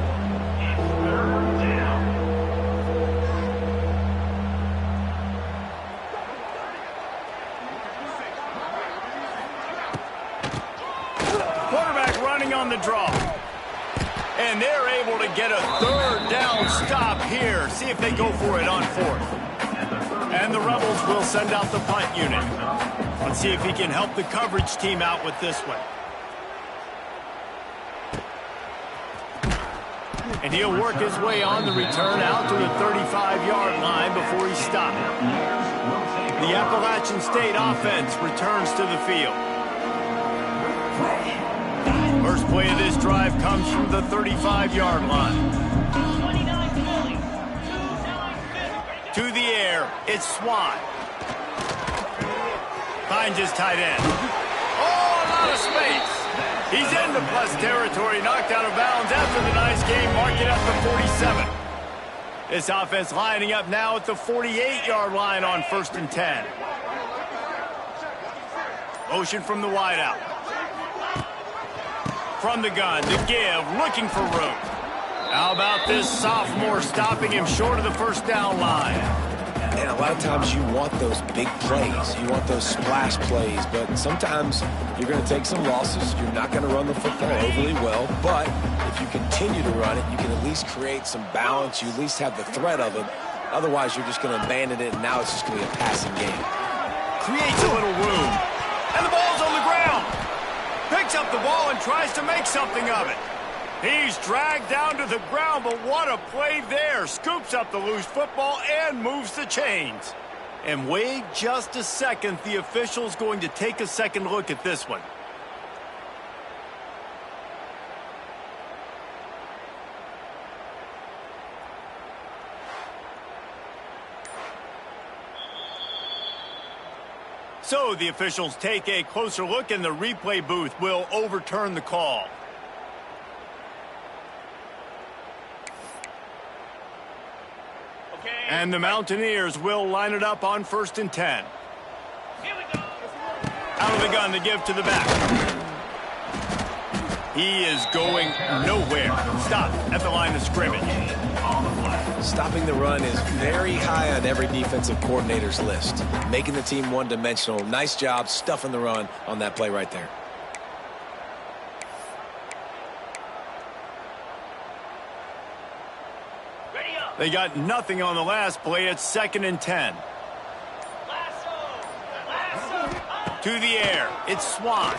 Quarterback running on the draw. And they're able to get a 3rd down stop here. See if they go for it on 4th. And the Rebels will send out the punt unit. Let's see if he can help the coverage team out with this one. And he'll work his way on the return out to the 35-yard line before he's stopped. The Appalachian State offense returns to the field. First play of this drive comes from the 35-yard line. To the air, it's Swan. Finds his tight end. Oh, a lot of space. He's into plus territory, knocked out of bounds after the nice game, mark it at the 47. This offense lining up now at the 48-yard line on 1st and 10. Motion from the wideout. From the gun to give, looking for room. How about this sophomore stopping him short of the 1st down line? And a lot of times you want those big plays. You want those splash plays, but sometimes you're going to take some losses. You're not going to run the football overly well, but if you continue to run it, you can at least create some balance. You at least have the threat of it. Otherwise, you're just going to abandon it, and now it's just going to be a passing game. Creates a little room. And the ball's on the ground. Picks up the ball and tries to make something of it. He's dragged down to the ground, but what a play there. Scoops up the loose football and moves the chains. And wait just a second. The official's going to take a second look at this one. So the officials take a closer look, and the replay booth will overturn the call. And the Mountaineers will line it up on 1st and 10. Here we go. Out of the gun to give to the back. He is going nowhere. Stop at the line of scrimmage. Stopping the run is very high on every defensive coordinator's list. Making the team one-dimensional. Nice job stuffing the run on that play right there. They got nothing on the last play. It's 2nd and 10. To the air. It's Swan.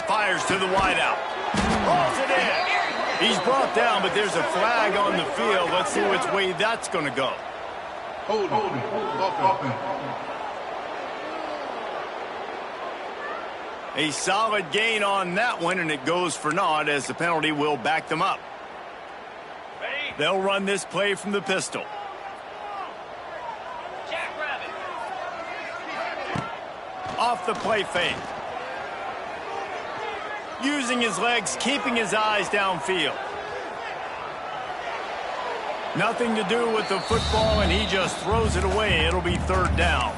Fires to the wideout. Rolls it in. He's brought down, but there's a flag on the field. Let's see which way that's going to go. Hold A solid gain on that one, and it goes for naught as the penalty will back them up. They'll run this play from the pistol. Off the play fake. Using his legs, keeping his eyes downfield. Nothing to do with the football, and he just throws it away. It'll be 3rd down.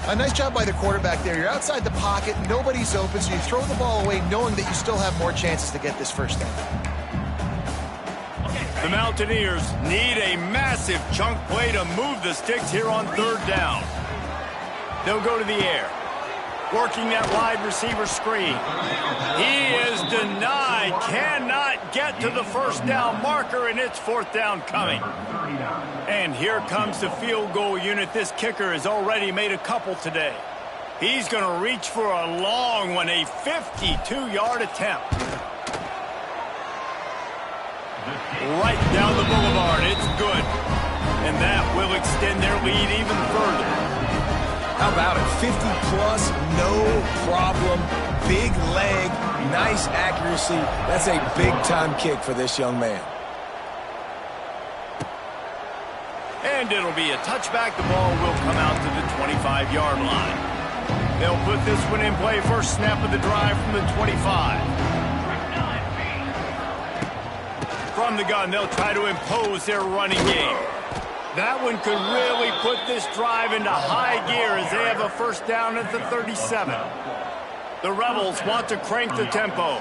A nice job by the quarterback there. You're outside the pocket, nobody's open, so you throw the ball away knowing that you still have more chances to get this 1st down. The Mountaineers need a massive chunk play to move the sticks here on 3rd down. They'll go to the air. Working that wide receiver screen. He is denied. Cannot get to the 1st down marker, and it's 4th down coming. And here comes the field goal unit. This kicker has already made a couple today. He's going to reach for a long one, a 52-yard attempt. Right down the boulevard. It's good. And that will extend their lead even further. How about it? 50-plus, no problem. Big leg, nice accuracy. That's a big-time kick for this young man. And it'll be a touchback. The ball will come out to the 25-yard line. They'll put this one in play. First snap of the drive from the 25. From the gun, they'll try to impose their running game. That one could really put this drive into high gear as they have a first down at the 37. The Rebels want to crank the tempo.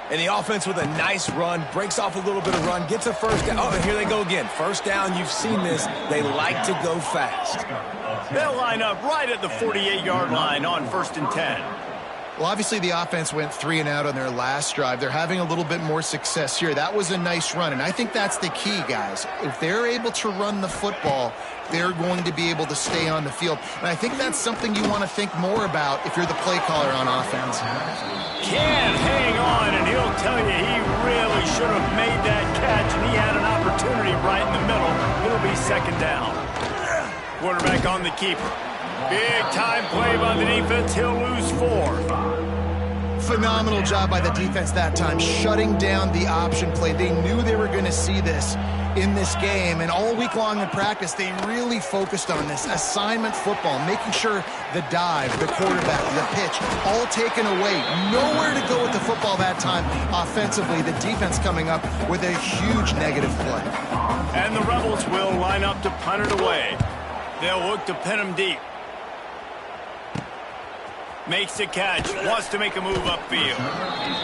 And the offense with a nice run, breaks off a little bit of run, gets a first down. Oh, and here they go again. First down, you've seen this. They like to go fast. They'll line up right at the 48-yard line on 1st and 10. Well, obviously the offense went 3 and out on their last drive. They're having a little bit more success here. That was a nice run, and I think that's the key, guys. If they're able to run the football, they're going to be able to stay on the field. And I think that's something you want to think more about if you're the play caller on offense. Can't hang on, and he'll tell you he really should have made that catch, and he had an opportunity right in the middle. It'll be 2nd down. Quarterback on the keeper. Big time play by the defense. He'll lose 4. Phenomenal job by the defense that time, shutting down the option play. They knew they were going to see this in this game, and all week long in practice, they really focused on this assignment football, making sure the dive, the quarterback, the pitch, all taken away. Nowhere to go with the football that time offensively. The defense coming up with a huge negative play. And the Rebels will line up to punt it away. They'll look to pin him deep. Makes the catch, wants to make a move upfield.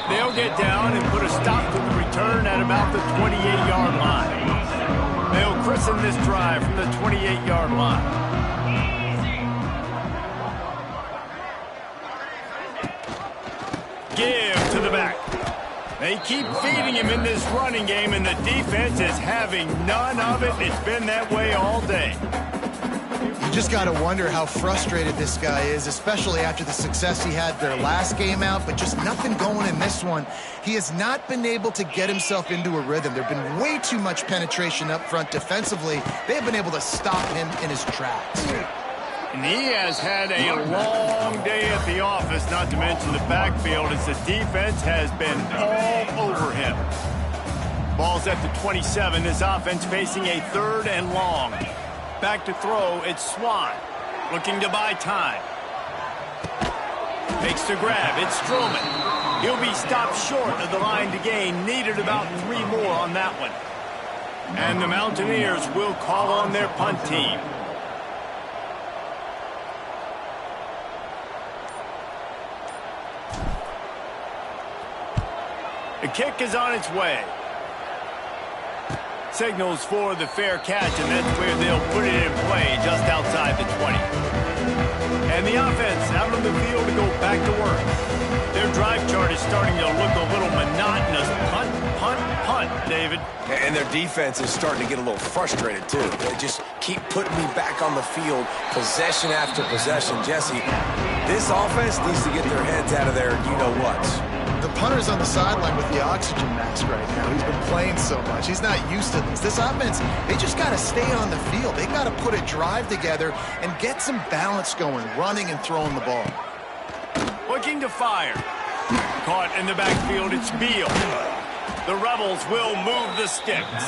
They'll get down and put a stop to the return at about the 28-yard line. They'll christen this drive from the 28-yard line. Give to the back. They keep feeding him in this running game, and the defense is having none of it. It's been that way all day. You just got to wonder how frustrated this guy is, especially after the success he had their last game out, but just nothing going in this one. He has not been able to get himself into a rhythm. There have been way too much penetration up front defensively. They have been able to stop him in his tracks. And he has had a long day at the office, not to mention the backfield, as the defense has been all over him. Ball's at the 27. This offense facing a 3rd and long. Back to throw, it's Swan, looking to buy time. Makes the grab, it's Strowman. He'll be stopped short of the line to gain, needed about 3 more on that one. And the Mountaineers will call on their punt team. The kick is on its way. Signals for the fair catch, and that's where they'll put it in play, just outside the 20. And the offense out on the field to go back to work. Their drive chart is starting to look a little monotonous. Punt, punt, punt, David. And their defense is starting to get a little frustrated, too. They just keep putting me back on the field, possession after possession. Jesse, this offense needs to get their heads out of their you-know-whats. The punter's on the sideline with the oxygen mask right now. He's been playing so much. He's not used to this. This offense, they just got to stay on the field. They got to put a drive together and get some balance going, running and throwing the ball. Looking to fire. Caught in the backfield, it's Beal. The Rebels will move the sticks.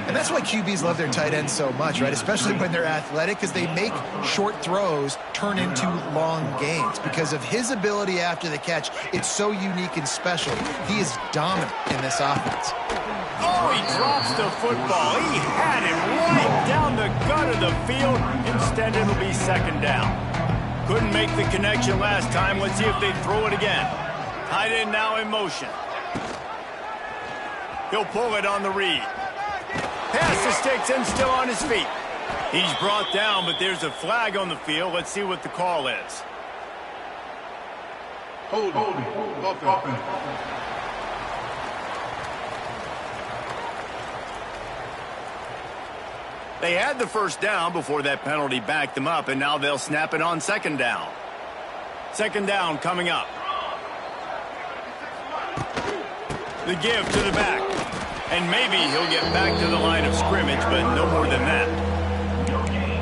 And that's why QBs love their tight ends so much, right? Especially when they're athletic, because they make short throws turn into long gains. Because of his ability after the catch, it's so unique and special. He is dominant in this offense. Oh, he drops the football. He had it right down the gut of the field. Instead, it'll be 2nd down. Couldn't make the connection last time. Let's see if they throw it again. Tight end now in motion. He'll pull it on the read. Pass the sticks and still on his feet. He's brought down, but there's a flag on the field. Let's see what the call is. Hold it. They had the first down before that penalty backed them up, and now they'll snap it on 2nd down. 2nd down coming up. The give to the back. And maybe he'll get back to the line of scrimmage, but no more than that.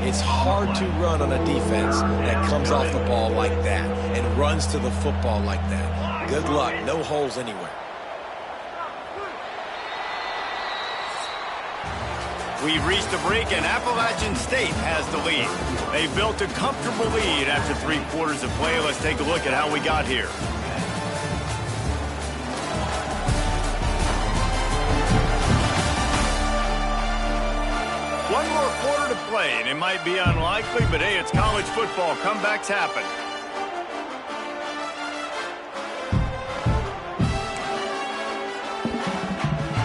It's hard to run on a defense that comes off the ball like that and runs to the football like that. Good luck. No holes anywhere. We've reached a break, and Appalachian State has the lead. They built a comfortable lead after 3 quarters of play. Let's take a look at how we got here. One more quarter to play, and it might be unlikely, but hey, it's college football. Comebacks happen.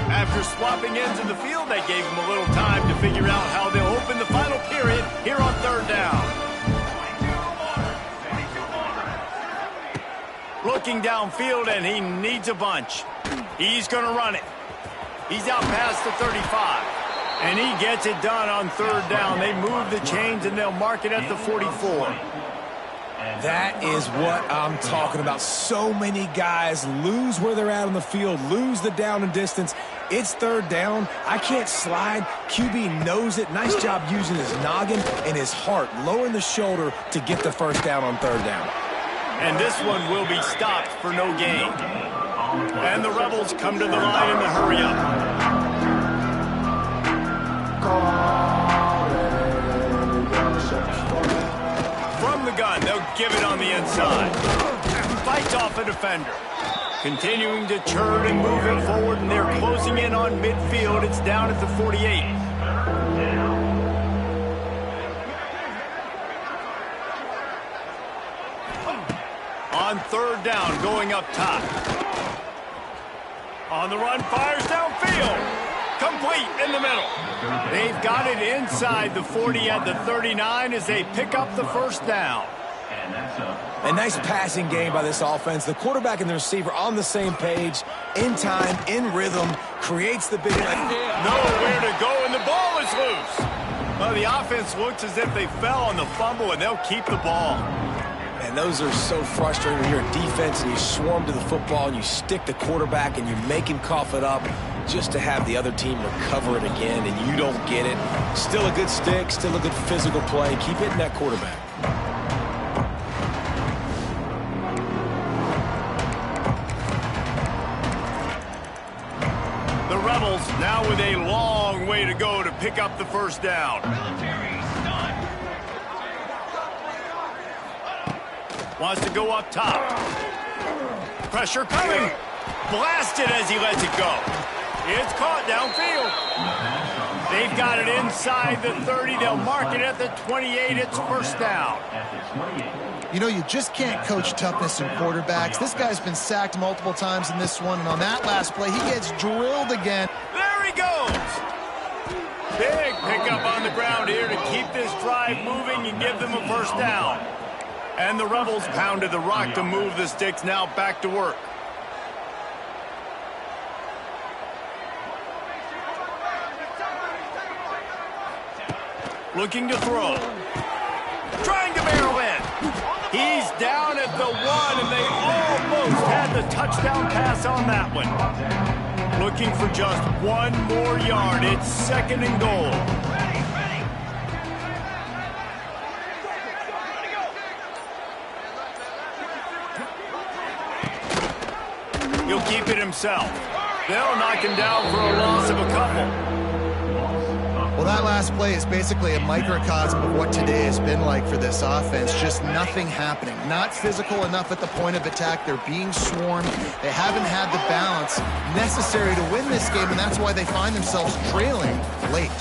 After swapping ends in the field, they gave them a little time to figure out how they'll open the final period here on 3rd down. Looking downfield, and he needs a bunch. He's going to run it. He's out past the 35. And he gets it done on 3rd down. They move the chains, and they'll mark it at the 44. That is what I'm talking about. So many guys lose where they're at on the field, lose the down and distance. It's 3rd down. I can't slide. QB knows it. Nice job using his noggin and his heart, lowering the shoulder to get the 1st down on 3rd down. And this one will be stopped for no gain. And the Rebels come to the line in the hurry-up. From the gun, they'll give it on the inside. Fights off a defender. Continuing to churn and move it forward, and they're closing in on midfield. It's down at the 48. On 3rd down, going up top. On the run, fires downfield. Complete in the middle. They've got it inside the 40 at the 39 as they pick up the 1st down. A nice passing game by this offense. The quarterback and the receiver on the same page, in time, in rhythm, creates the big play. Nowhere to go, and the ball is loose. Well, the offense looks as if they fell on the fumble, and they'll keep the ball. And those are so frustrating when you're a defense and you swarm to the football and you stick the quarterback and you make him cough it up just to have the other team recover it again, and you don't get it. Still a good stick, still a good physical play. Keep hitting that quarterback. The Rebels now with a long way to go to pick up the 1st down. Wants to go up top. Pressure coming. Blasted as he lets it go. It's caught downfield. They've got it inside the 30. They'll mark it at the 28. It's 1st down. You know, you just can't coach toughness in quarterbacks. This guy's been sacked multiple times in this one, and on that last play, he gets drilled again. There he goes. Big pickup on the ground here to keep this drive moving and give them a 1st down. And the Rebels pounded the rock to move the sticks. Now back to work. Looking to throw. Trying to barrel in. He's down at the 1, and they almost had the touchdown pass on that one. Looking for just 1 more yard. It's 2nd and goal. He'll keep it himself. They'll knock him down for a loss of a couple. Well, that last play is basically a microcosm of what today has been like for this offense. Just nothing happening. Not physical enough at the point of attack. They're being swarmed. They haven't had the balance necessary to win this game, and that's why they find themselves trailing late.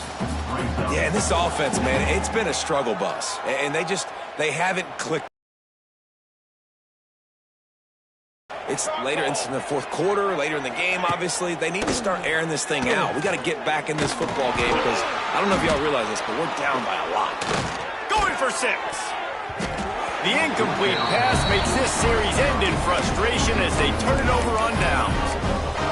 Yeah, this offense, man, it's been a struggle bus. And they haven't clicked. It's later in the 4th quarter, later in the game, obviously. They need to start airing this thing out. We got to get back in this football game because I don't know if y'all realize this, but we're down by a lot. Going for 6. The incomplete pass makes this series end in frustration as they turn it over on downs.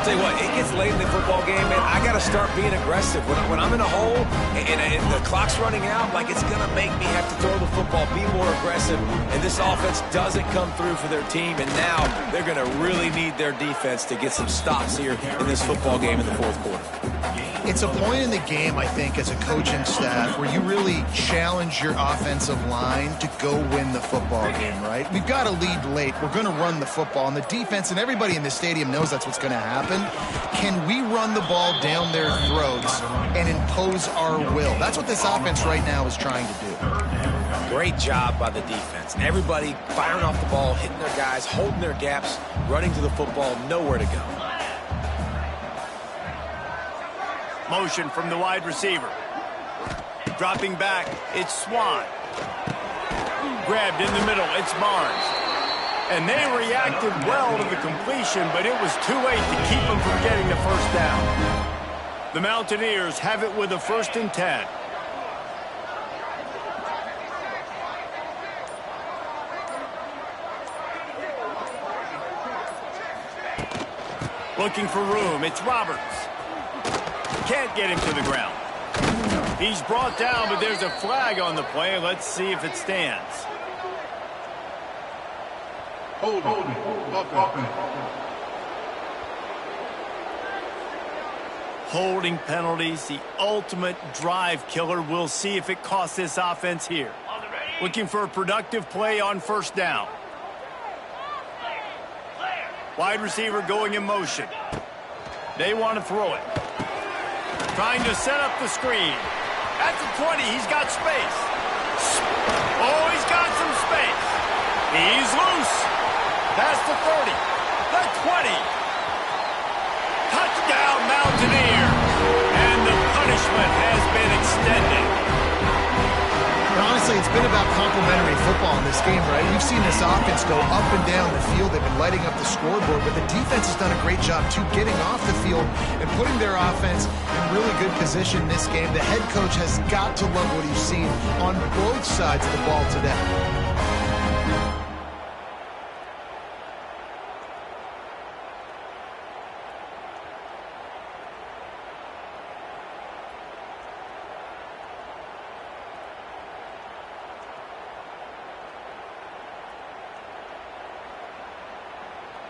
To tell you what, it gets late in the football game, man. I got to start being aggressive. When I'm in a hole and the clock's running out, like it's going to make me have to throw the football, be more aggressive. And this offense doesn't come through for their team, and now they're going to really need their defense to get some stops here in this football game in the fourth quarter. It's a point in the game, I think, as a coaching staff where you really challenge your offensive line to go win the football game, right? We've got to lead late. We're going to run the football, and the defense and everybody in the stadium knows that's what's going to happen. Can we run the ball down their throats and impose our will? That's what this offense right now is trying to do. Great job by the defense. Everybody firing off the ball, hitting their guys, holding their gaps, running to the football, nowhere to go. Motion from the wide receiver. Dropping back, it's Swan. Grabbed in the middle, it's Barnes. And they reacted well to the completion, but it was too late to keep them from getting the first down. The Mountaineers have it with a 1st and 10. Looking for room, it's Roberts. Can't get him to the ground. He's brought down, but there's a flag on the play. Let's see if it stands. Holding penalties, the ultimate drive killer. We'll see if it costs this offense here. Looking for a productive play on 1st down. Wide receiver going in motion. They want to throw it. Trying to set up the screen. At the 20, he's got space. Oh, he's got some space. He's loose. Past the 30. The 20. Touchdown, Mountaineers. And the punishment has been extended. And honestly, it's been about complementary football in this game, right? We've seen this offense go up and down the field. They've been lighting up the scoreboard, but the defense has done a great job, too, getting off the field and putting their offense in really good position in this game. The head coach has got to love what he's seen on both sides of the ball today.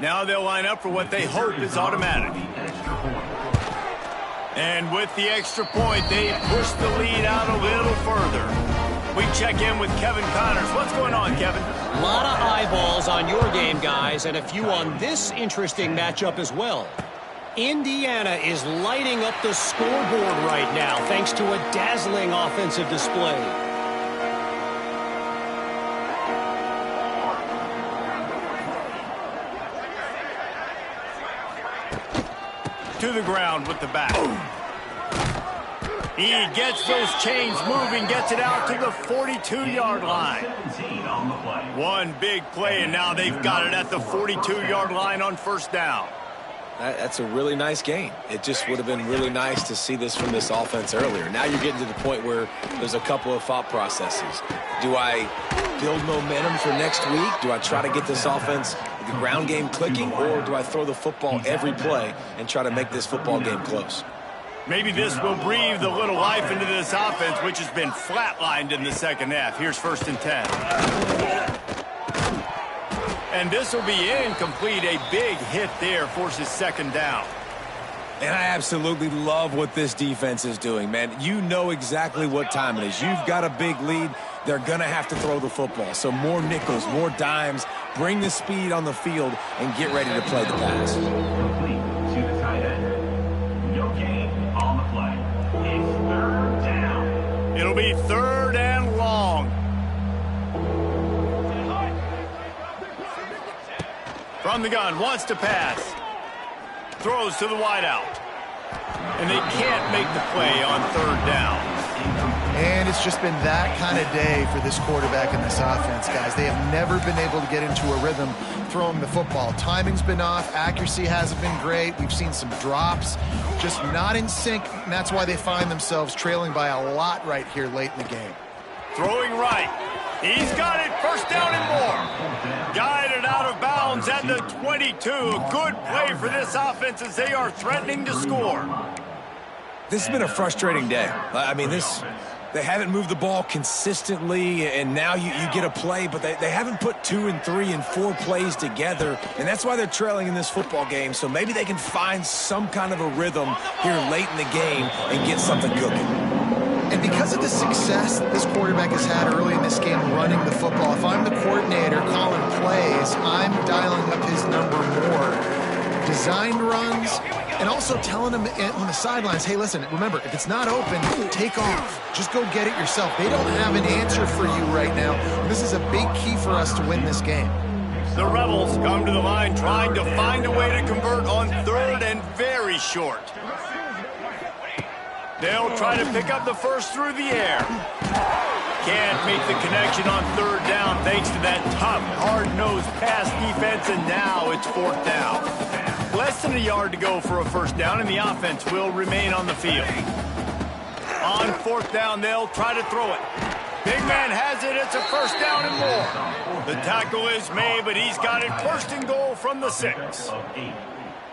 Now they'll line up for what they hope is automatic. And with the extra point, they push the lead out a little further. We check in with Kevin Connors. What's going on, Kevin? A lot of eyeballs on your game, guys, and a few on this interesting matchup as well. Indiana is lighting up the scoreboard right now thanks to a dazzling offensive display. To the ground with the back. He gets those chains moving, gets it out to the 42-yard line. One big play, and now they've got it at the 42-yard line on 1st down. That's a really nice game. It just would have been really nice to see this from this offense earlier. Now you're getting to the point where there's a couple of thought processes. Do I build momentum for next week? Do I try to get this offense, the ground game, clicking? Or do I throw the football every play and try to make this football game close? Maybe this will breathe a little life into this offense, which has been flatlined in the 2nd half. Here's 1st and 10. And this will be incomplete. A big hit there forces 2nd down. And I absolutely love what this defense is doing, man. You know exactly what time it is. You've got a big lead. They're going to have to throw the football. So more nickels, more dimes, bring the speed on the field, and get ready to play the pass. Complete to the tight end. Your game on the play. It's 3rd down. It'll be 3rd and long. From the gun, wants to pass. Throws to the wideout. And they can't make the play on 3rd down. And it's just been that kind of day for this quarterback and this offense, guys. They have never been able to get into a rhythm throwing the football. Timing's been off. Accuracy hasn't been great. We've seen some drops. Just not in sync, and that's why they find themselves trailing by a lot right here late in the game. Throwing right. He's got it. 1st down and more. Guided out out of bounds at the 22. A good play for this offense as they are threatening to score. This has been a frustrating day. I mean, they haven't moved the ball consistently, and now you get a play, but they haven't put 2 and 3 and 4 plays together, and that's why they're trailing in this football game. So maybe they can find some kind of a rhythm here late in the game and get something cooking. And because of the success this quarterback has had early in this game running the football, if I'm the coordinator calling plays, I'm dialing up his number more. Designed runs, and also telling him on the sidelines, hey, listen, remember, if it's not open, take off. Just go get it yourself. They don't have an answer for you right now. This is a big key for us to win this game. The Rebels come to the line trying to find a way to convert on 3rd and very short. They'll try to pick up the first through the air. Can't make the connection on 3rd down thanks to that tough, hard-nosed pass defense, and now it's 4th down. Less than a yard to go for a first down, and the offense will remain on the field. On 4th down, they'll try to throw it. Big man has it. It's a first down and more. The tackle is made, but he's got it 1st and goal from the 6.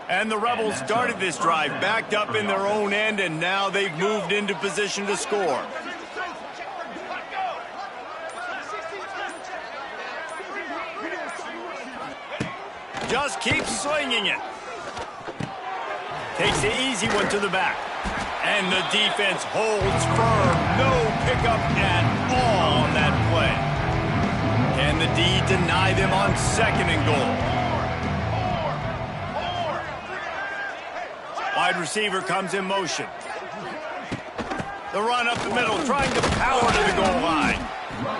And the Rebels started this drive backed up in their own end, and now they've moved into position to score. Just keeps slinging it. Takes the easy one to the back. And the defense holds firm. No pickup at all on that play. Can the D deny them on 2nd and goal? Wide receiver comes in motion. The run up the middle, trying to power to the goal line.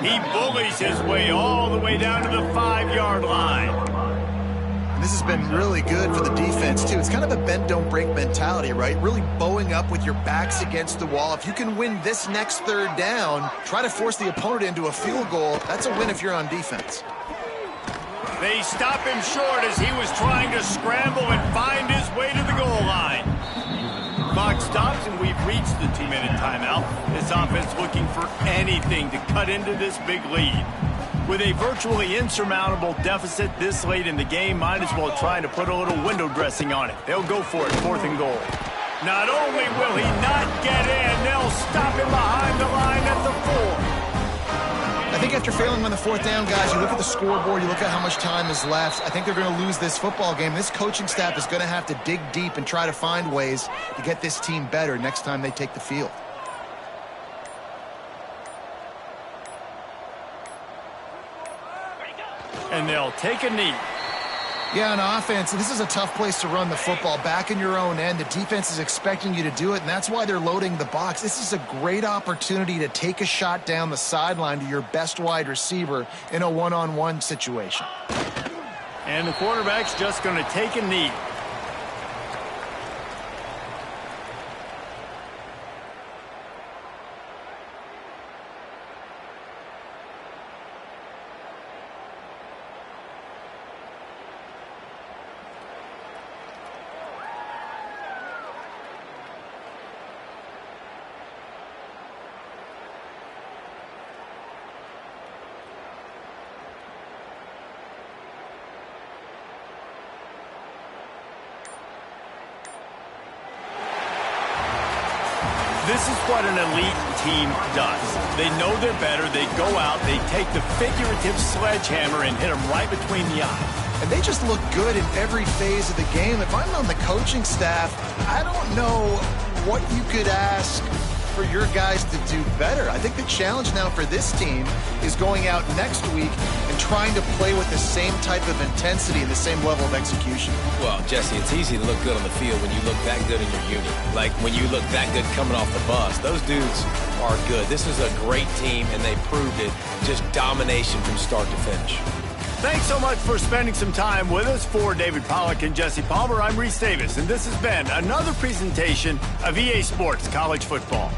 He bullies his way all the way down to the 5-yard line. This has been really good for the defense, too. It's kind of a bend-don't-break mentality, right? Really bowing up with your backs against the wall. If you can win this next 3rd down, try to force the opponent into a field goal. That's a win if you're on defense. They stop him short as he was trying to scramble and find his way to the goal line. Clock stops, and we've reached the 2-minute timeout. This offense looking for anything to cut into this big lead. With a virtually insurmountable deficit this late in the game, might as well try to put a little window dressing on it. They'll go for it, 4th and goal. Not only will he not get in, they'll stop him behind the line at the 4. I think after failing on the 4th down, guys, you look at the scoreboard, you look at how much time is left. I think they're going to lose this football game. This coaching staff is going to have to dig deep and try to find ways to get this team better next time they take the field. And they'll take a knee. Yeah, on offense, this is a tough place to run the football. Back in your own end, the defense is expecting you to do it, and that's why they're loading the box. This is a great opportunity to take a shot down the sideline to your best wide receiver in a one-on-one situation. And the quarterback's just going to take a knee. This is what an elite team does. They know they're better. They go out, they take the figurative sledgehammer and hit them right between the eyes. And they just look good in every phase of the game. If I'm on the coaching staff, I don't know what you could ask for your guys to do better. I think the challenge now for this team is going out next week and trying to play with the same type of intensity and the same level of execution. Well, Jesse, it's easy to look good on the field when you look that good in your unit. Like when you look that good coming off the bus. Those dudes are good. This is a great team, and they proved it. Just domination from start to finish. Thanks so much for spending some time with us. For David Pollack and Jesse Palmer, I'm Reese Davis, and this has been another presentation of EA Sports College Football.